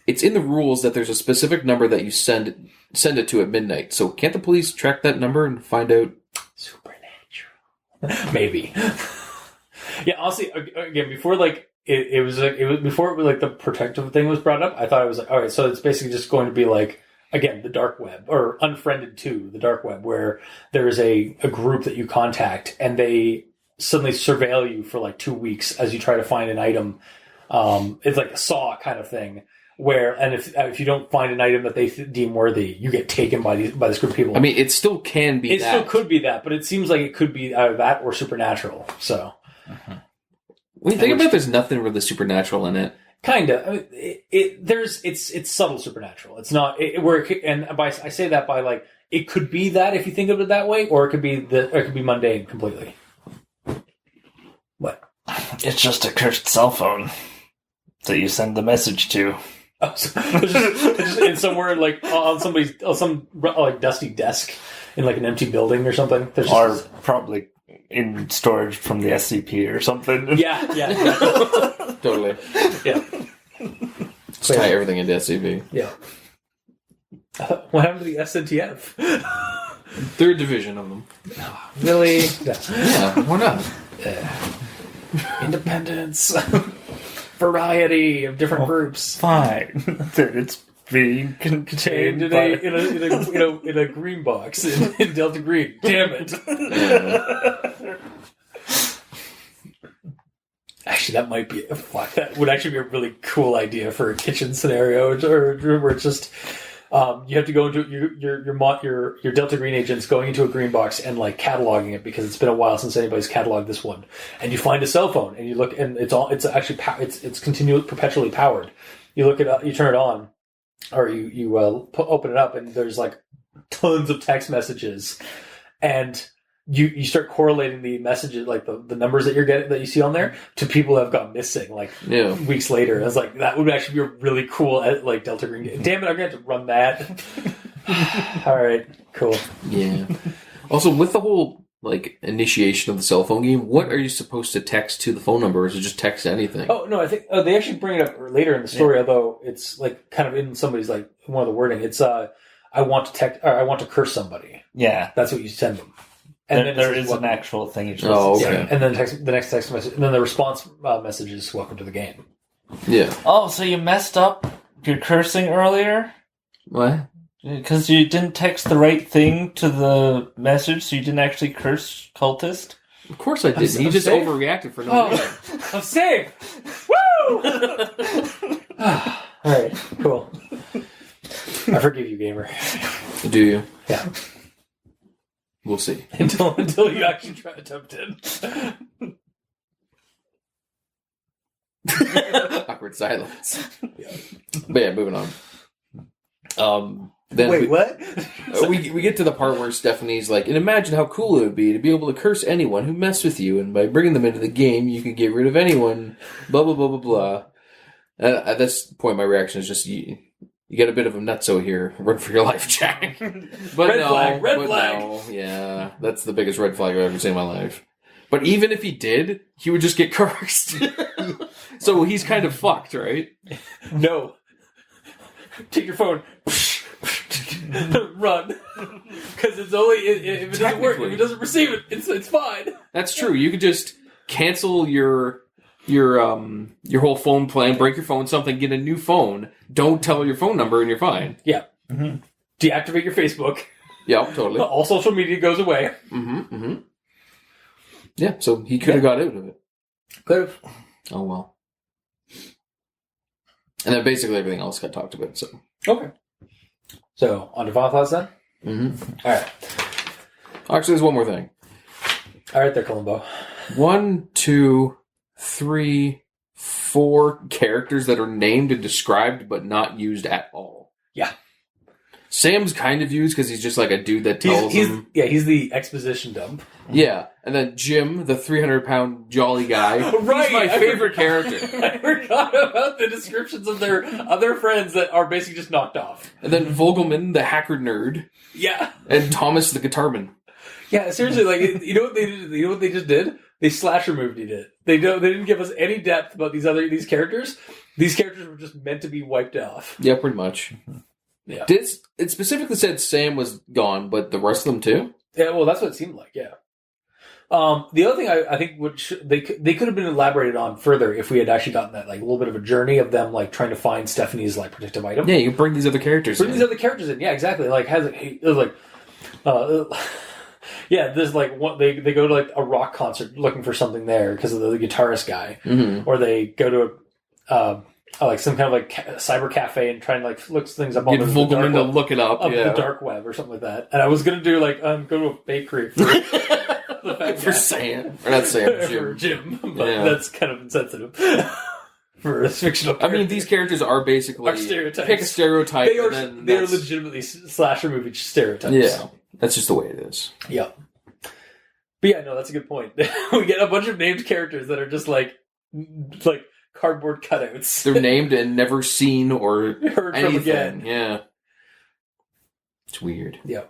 it's in the rules that there's a specific number that you send it to at midnight. So can't the police track that number and find out? Supernatural. Maybe. Yeah, honestly, again, before like it was before like the protective thing was brought up, I thought it was like, all right, so it's basically just going to be like, again, the dark web, or Unfriended 2, the dark web, where there is a group that you contact and they suddenly surveil you for like 2 weeks as you try to find an item. It's like a Saw kind of thing, where, and if you don't find an item that they deem worthy, you get taken by this group of people. I mean, it still can be that. It still could be that, but it seems like it could be either that or supernatural, so. When you think about it, there's nothing really supernatural in it. Kinda. I mean, it's subtle supernatural. It's not I say that by like it could be that if you think of it that way, or it could be mundane completely. What? It's just a cursed cell phone that you send the message to. Oh, so it's just in somewhere like on some like dusty desk in like an empty building or something. Or probably in storage from the SCP or something. Yeah. Totally. Yeah. Just tie everything into SCP. Yeah. What happened to the SNTF? Third division of them. Really? Yeah, why not? Independence. Variety of different groups. Fine. It's being contained in a green box in Delta Green. Damn it. Yeah. Actually, that might be that would actually be a really cool idea for a kitchen scenario, or where it's just you have to go into your Delta Green agents going into a green box and like cataloging it because it's been a while since anybody's cataloged this one, and you find a cell phone and you look and it's actually perpetually powered. You look it, you turn it on, or you open it up and there's like tons of text messages, and you start correlating the messages, like the numbers that you're getting that you see on there, to people who have gone missing like weeks later. I was like, that would actually be a really cool like Delta Green game. Damn it, I'm gonna have to run that. All right, cool. Yeah. Also, with the whole like initiation of the cell phone game, what are you supposed to text to the phone number, or is it just text anything? Oh no, I think they actually bring it up later in the story, although it's like kind of in somebody's like one of the wording. It's I want to curse somebody. Yeah, that's what you send them. And then there is an actual thing you okay. Yeah. And then the next text message, and then the response message is "Welcome to the game." Yeah. Oh, so you messed up your cursing earlier? What? Because you didn't text the right thing to the message, so you didn't actually curse cultist? Of course I didn't. He just overreacted for no reason. I'm safe! Woo! Alright, cool. I forgive you, gamer. Do you? Yeah. We'll see. Until you actually try to attempt it. Awkward silence. Yeah. But yeah, moving on. Then Wait, what? we get to the part where Stephanie's like, and imagine how cool it would be to be able to curse anyone who messed with you, and by bringing them into the game, you can get rid of anyone, blah, blah, blah, blah, blah. At this point, my reaction is just, you get a bit of a nutso here. Run for your life, Jack. But red flag. No, yeah, that's the biggest red flag I've ever seen in my life. But even if he did, he would just get cursed. So he's kind of fucked, right? No. Take your phone. Run. Because it's only if it doesn't work, if it doesn't receive it, it's fine. That's true. You could just cancel your whole phone plan, break your phone, something, get a new phone. Don't tell your phone number, and you're fine. Yeah. Mm-hmm. Deactivate your Facebook. Yeah, totally. All social media goes away. Mm-hmm. Mm-hmm. Yeah, so he could have got out of it. Could have. Oh well. And then basically everything else got talked about. So okay. So on to final thoughts then. Mm-hmm. All right. Actually, there's one more thing. All right, there, Columbo. 1, 2, 3, 4 characters that are named and described but not used at all. Yeah. Sam's kind of used because he's just like a dude that tells him. Yeah, he's the exposition dump. Yeah, and then Jim, the 300-pound jolly guy. Right, he's my favorite character. I forgot about the descriptions of their other friends that are basically just knocked off. And then Vogelman, the hacker nerd. Yeah. And Thomas, the guitarman. Yeah, seriously, like you know what they did? You know what they just did? They slasher moved it. They didn't give us any depth about these characters. These characters were just meant to be wiped off. Yeah, pretty much. Yeah. It specifically said Sam was gone, but the rest of them too? Yeah, well, that's what it seemed like, yeah. The other thing I think they could have been elaborated on further if we had actually gotten that like a little bit of a journey of them like trying to find Stephanie's like protective item. Yeah, you bring these other characters in. Yeah, exactly. Like it was like yeah, there's like what they go to like a rock concert looking for something there because of the guitarist guy, or they go to like some kind of like cyber cafe and try and like look things up on the dark web, to look it up, the dark web or something like that. And I was gonna do like go to a bakery for for Sam, or not Sam, Jim. for Jim, but that's kind of insensitive. for a fictional character. I mean, these characters are basically Are stereotypes. pick a stereotype. They are, and then they are that's- legitimately slasher movie stereotypes. Yeah, that's just the way it is. Yeah. But yeah, no, that's a good point. We get a bunch of named characters that are just like cardboard cutouts. They're named and never seen or Heard anything. from again. Yeah. It's weird. Yeah.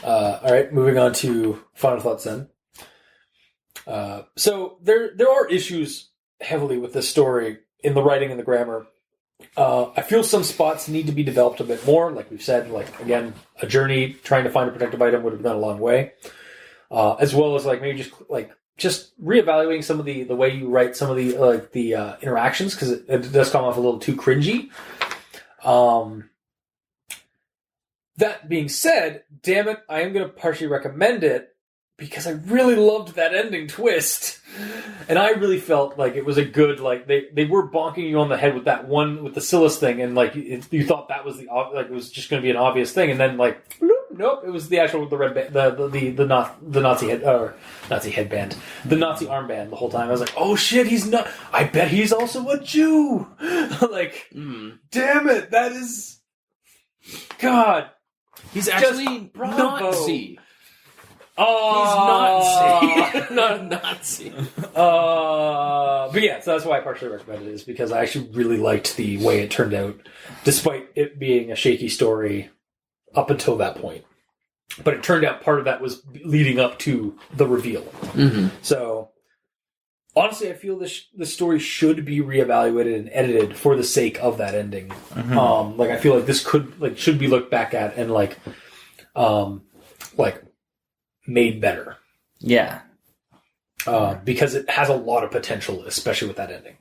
All right, moving on to final thoughts then. So there are issues heavily with this story in the writing and the grammar. I feel some spots need to be developed a bit more. Like we've said, like again, a journey trying to find a protective item would have gone a long way. As well as like maybe just reevaluating some of the way you write some of the interactions, because it does come off a little too cringy. That being said, damn it, I am going to partially recommend it because I really loved that ending twist. And I really felt like it was a good, like, they were bonking you on the head with that one, with the Silas thing, and like, you thought that was it was just going to be an obvious thing, and then like, nope, it was the actual, the red, the Nazi head, or Nazi headband, the Nazi armband the whole time. I was like, oh shit, he's not, I bet he's also a Jew! Like, damn it, that is, God. He's actually bravo. Nazi. Oh, He's Nazi. Not a Nazi. But yeah, so that's why I partially recommend it, is because I actually really liked the way it turned out, despite it being a shaky story up until that point. But it turned out part of that was leading up to the reveal. Mm-hmm. So, honestly, I feel this story should be reevaluated and edited for the sake of that ending. Mm-hmm. Like I feel like this should be looked back at and like made better. Yeah. Because it has a lot of potential, especially with that ending.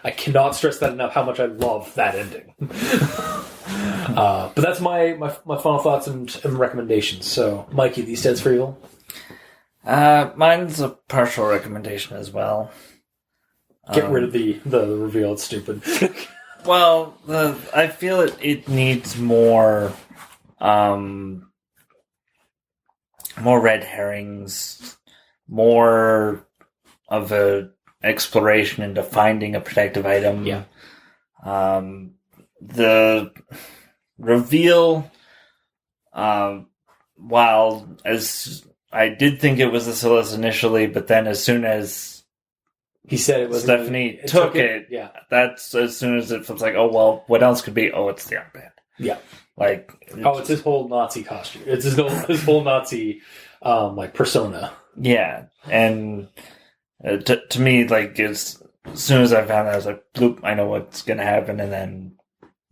I cannot stress that enough, how much I love that ending. But that's my final thoughts and recommendations. So, Mikey, these stands for evil? Mine's a partial recommendation as well. Get rid of the reveal, it's stupid. Well, I feel it needs more red herrings, more of a exploration into finding a protective item. Yeah. The reveal, while as I did think it was the Silas initially, but then as soon as he said it was Stephanie took it, yeah. that's as soon as it was like, oh well, what else could be? Oh, it's the armband. Yeah. Like, it's his whole Nazi costume. It's his whole Nazi persona. Yeah, and to me, like, as soon as I found that, I was like, bloop, I know what's gonna happen, and then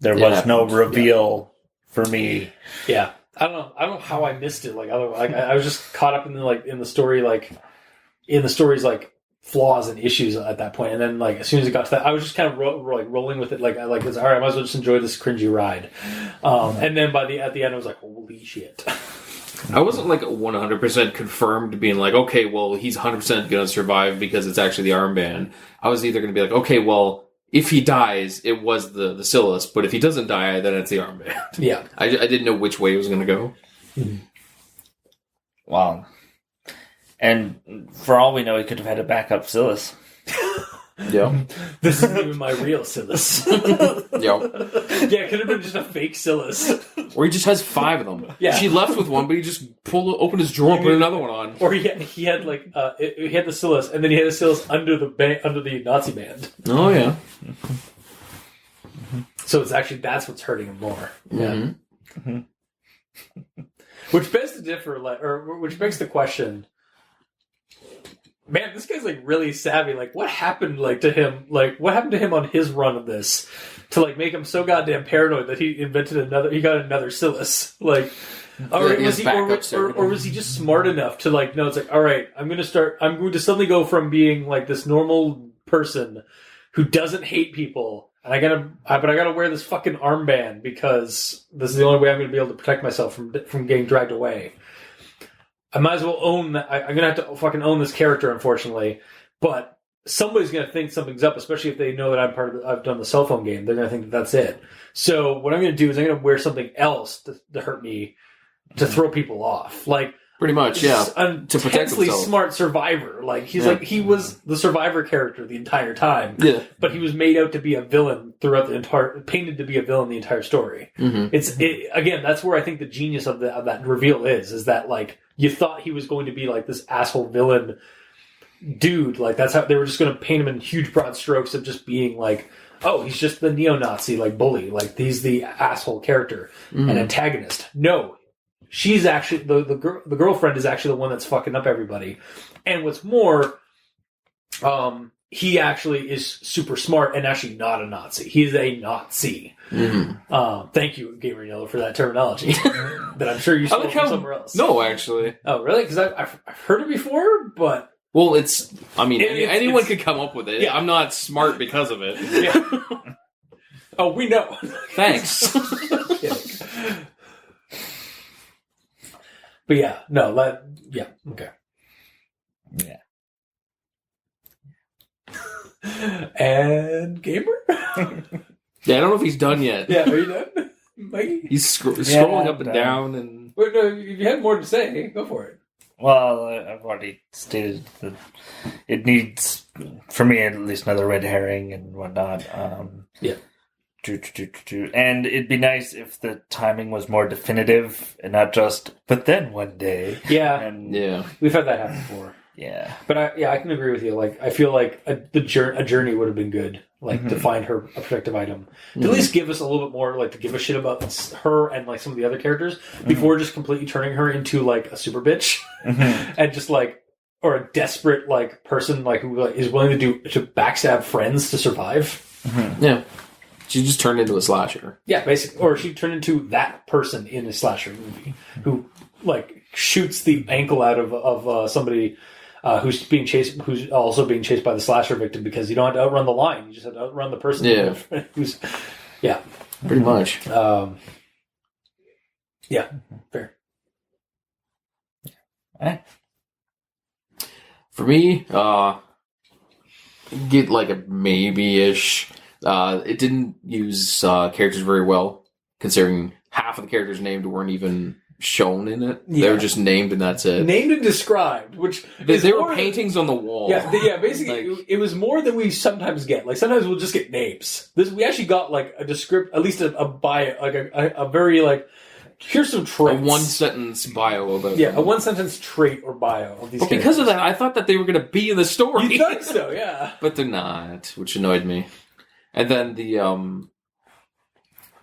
there was no reveal for me. Yeah, I don't know how I missed it. Like, I was just caught up in the story, like in the story's like flaws and issues at that point, and then like as soon as it got to that, I was just kind of rolling with it. Like it's all right. I might as well just enjoy this cringy ride. And then at the end, I was like, holy shit. I wasn't like 100% confirmed being like, okay, well, he's 100% going to survive because it's actually the armband. I was either going to be like, okay, well, if he dies, it was the Silas, but if he doesn't die, then it's the armband. Yeah. I didn't know which way it was going to go. Mm-hmm. Wow. And for all we know, he could have had a backup Silas. Yeah. This isn't even my real Silas. Yeah. Yeah, it could have been just a fake Silas. Or he just has 5 of them. Yeah. She left with one, but he just opened his drawer and put another one on. Or he had like he had the Silas, and then he had the Silas under the Nazi band. Oh yeah. So it's actually that's what's hurting him more. Yeah. Mm-hmm. Which begs to differ, which begs the question. Man, this guy's like really savvy. Like, what happened to him? Like, what happened to him on his run of this to like make him so goddamn paranoid that he got another Silas? Like, all right, was he or was he just smart enough to like know it's like, all right, I'm going to suddenly go from being like this normal person who doesn't hate people, and I gotta wear this fucking armband because this is the only way I'm going to be able to protect myself from getting dragged away. I might as well own that. I'm going to have to fucking own this character, unfortunately. But somebody's going to think something's up, especially if they know that I've done the cell phone game. They're going to think that's it. So what I'm going to do is I'm going to wear something else to hurt me, to throw people off. Like, Pretty much, yeah. An To protect intensely himself. smart survivor. Like he was the survivor character the entire time. Yeah. But he was made out to be a villain throughout the entire, painted to be a villain the entire story. Again, that's where I think the genius of that reveal is that like you thought he was going to be like this asshole villain dude. Like that's how they were just going to paint him in huge broad strokes of just being like, oh, he's just the neo-Nazi like bully. Like he's the asshole character and antagonist. No. She's actually the girlfriend is actually the one that's fucking up everybody, and what's more, he actually is super smart and actually not a Nazi. He is a Nazi. Thank you, Gamer Yellow, for that terminology that I'm sure you stole from somewhere else. No, actually. Oh, really? Because I've heard it before, but well, anyone could come up with it. Yeah. I'm not smart because of it. Yeah. Oh, we know. Thanks. But yeah, no, okay. Yeah. And Gamer? Yeah, I don't know if he's done yet. Yeah, are you done, Mikey? He's scrolling up and down, and Wait, no, if you had more to say, go for it. Well, I've already stated that it needs, for me at least, another red herring and whatnot. Yeah. And it'd be nice if the timing was more definitive and not just, but then one day. Yeah. And We've had that happen before. Yeah. But I can agree with you. Like, I feel like a journey would have been good. Like, to find her a protective item. To at least give us a little bit more, like, to give a shit about her and, like, some of the other characters before just completely turning her into, like, a super bitch. And just, like, or a desperate, like, person, like, who is willing to backstab friends to survive. Yeah. She just turned into a slasher. Yeah, basically. Or she turned into that person in a slasher movie who, like, shoots the ankle out of somebody who's being chased, who's also being chased by the slasher victim because you don't have to outrun the line. You just have to outrun the person who's... Yeah. Pretty much. Yeah, fair. For me, get like a maybe-ish... it didn't use characters very well, considering half of the characters named weren't even shown in it. They were just named and that's it. Named and described, which they were paintings on the wall. Yeah, basically, it was more than we sometimes get. Like, sometimes we'll just get names. We actually got, like, a descript, at least a bio, like, a very, like, here's some traits. A one-sentence bio about Yeah, them. a one-sentence trait or bio of these But because of that, I thought that they were going to be in the story. You thought so, yeah. But they're not, which annoyed me. And then the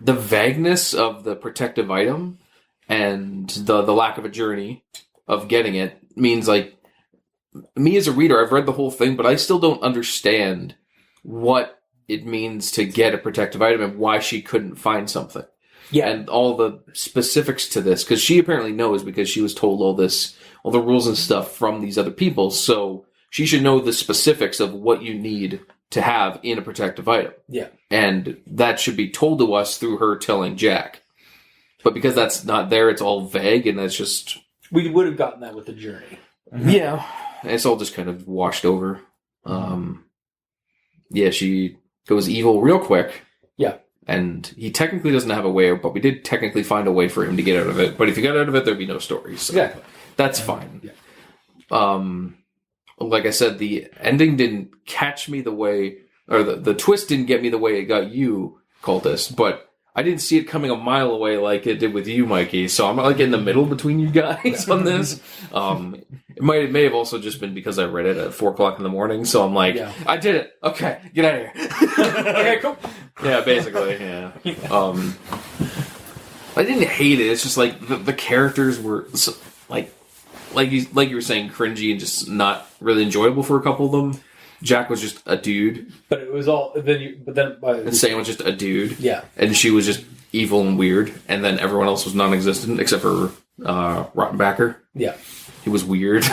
vagueness of the protective item and the lack of a journey of getting it means, like, me as a reader, I've read the whole thing, but I still don't understand what it means to get a protective item and why she couldn't find something. Yeah. And all the specifics to this, because she apparently knows because she was told all the rules and stuff from these other people, so she should know the specifics of what you need to have in a protective item. Yeah. And that should be told to us through her telling Jack. But because that's not there, it's all vague, and that's just... We would have gotten that with the journey. Yeah. It's all just kind of washed over. Yeah, she goes evil real quick. Yeah. And he technically doesn't have a way out, but we did technically find a way for him to get out of it. But if he got out of it, there'd be no stories. So Exactly. That's fine. Yeah. Like I said, the ending didn't catch me the way... Or the twist didn't get me the way it got you, Cultist, but... I didn't see it coming a mile away like it did with you, Mikey. So I'm like in the middle between you guys on this. It may have also just been because I read it at 4:00 in the morning. So I'm like, I did it. Okay, get out of here. Okay, cool. Yeah, basically. Yeah. I didn't hate it. It's just like the characters were like you were saying, cringy and just not really enjoyable for a couple of them. Jack was just a dude. But it was all... And Sam was just a dude. Yeah. And she was just evil and weird. And then everyone else was non-existent except for Rottenbacker. Yeah. He was weird.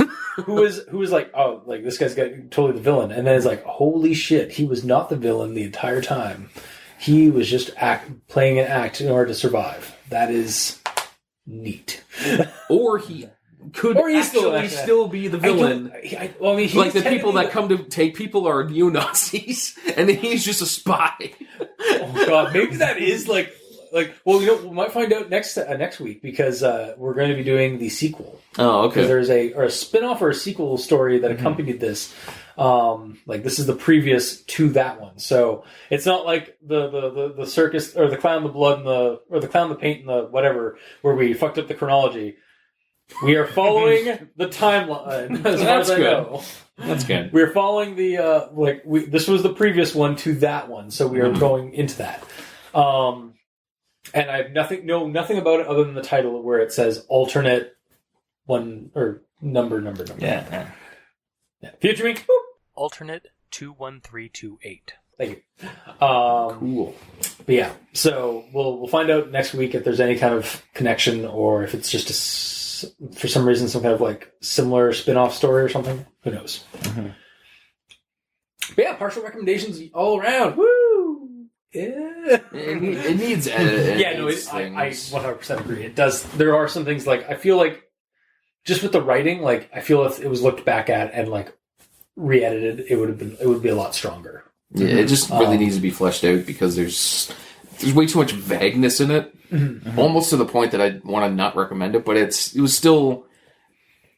who was like, oh, like, this guy's got totally the villain. And then it's like, holy shit, he was not the villain the entire time. He was just playing an act in order to survive. That is neat. Or he... could actually still be the villain. I mean, like the people that come to take people are neo-Nazis, and he's just a spy. Oh god, maybe that is like we might find out next week because we're going to be doing the sequel. Oh, okay. Because there's a spin-off or a sequel story that accompanied this. This is the previous to that one. So it's not like the circus or the clown, the blood, and the clown, the paint, and the whatever, where we fucked up the chronology. We are following the timeline. As far as I know. That's good. We're following the this was the previous one to that one, so we are going into that. And I have nothing about it other than the title where it says alternate one or number. Yeah. Future me. Alternate 21328. Thank you. Cool. But yeah, so we'll find out next week if there's any kind of connection or if it's just for some reason some kind of like similar spin-off story or something. Who knows? Mm-hmm. But yeah, partial recommendations all around. Woo! Yeah. It needs edit. Yeah, no, I 100% agree. It does. There are some things like I feel like just with the writing, like I feel if it was looked back at and like re-edited, it would be a lot stronger. Yeah, it just really needs to be fleshed out because there's way too much vagueness in it, almost to the point that I want to not recommend it. But it was still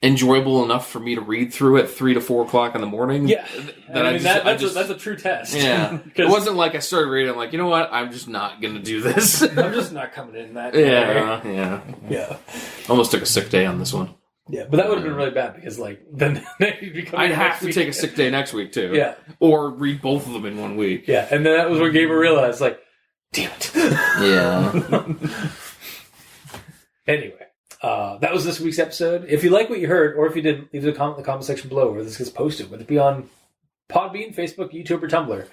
enjoyable enough for me to read through at 3 to 4 o'clock in the morning. Yeah, that's a true test. Yeah, it wasn't like I started reading. I'm like, you know what? I'm just not gonna do this. I'm just not coming in that day. Yeah. Almost took a sick day on this one. Yeah, but that would have been really bad because then you'd be coming. I'd have to take a sick day next week too. Yeah, or read both of them in 1 week. Yeah, and then that was when Gamer realized, like, damn it. Yeah. Anyway, that was this week's episode. If you like what you heard, or if you didn't, leave a comment in the comment section below where this gets posted, whether it be on Podbean, Facebook, YouTube, or Tumblr.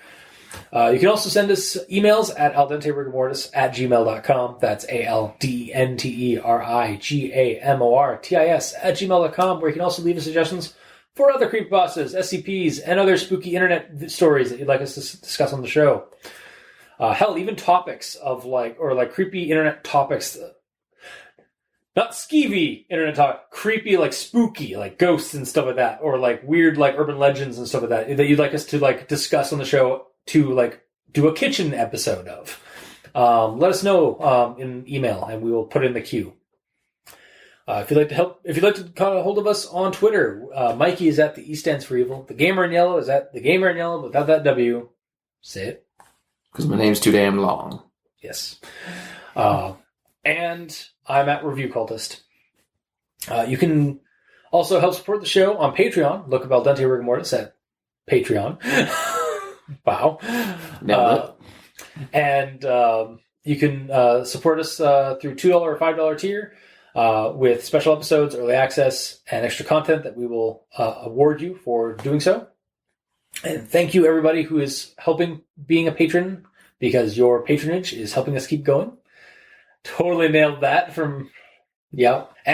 You can also send us emails at aldenterigamortis@gmail.com. That's aldenterigamortis@gmail.com, where you can also leave us suggestions for other creepypastas, SCPs, and other spooky internet stories that you'd like us to discuss on the show. Hell, even topics of creepy internet topics. Not skeevy internet talk, creepy, like spooky, like ghosts and stuff like that, or like weird, like urban legends and stuff like that you'd like us to like discuss on the show to like do a kitchen episode of. Let us know in email, and we will put it in the queue. If you'd like to get a hold of us on Twitter, Mikey is at the E stands for evil. The Gamer in Yellow is at the Gamer in Yellow without that W. Say it. Because my name's too damn long. Yes. And I'm at Review Cultist. You can also help support the show on Patreon. Look up Al Dente Rigamortis at Patreon. Wow. And you can support us through $2 or $5 tier with special episodes, early access, and extra content that we will award you for doing so. And thank you, everybody who is helping being a patron, because your patronage is helping us keep going. Totally nailed that and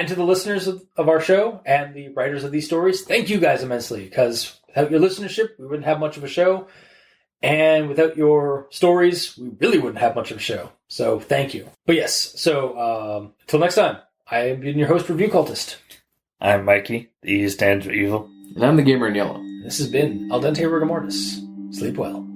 to the listeners of our show and the writers of these stories, thank you guys immensely, because without your listenership, we wouldn't have much of a show. And without your stories, we really wouldn't have much of a show. So thank you. But yes, so till next time, I have been your host, Review Cultist. I'm Mikey, the E stands for evil. And I'm the Gamer in Yellow. This has been Al Dente Rigamortis. Sleep well.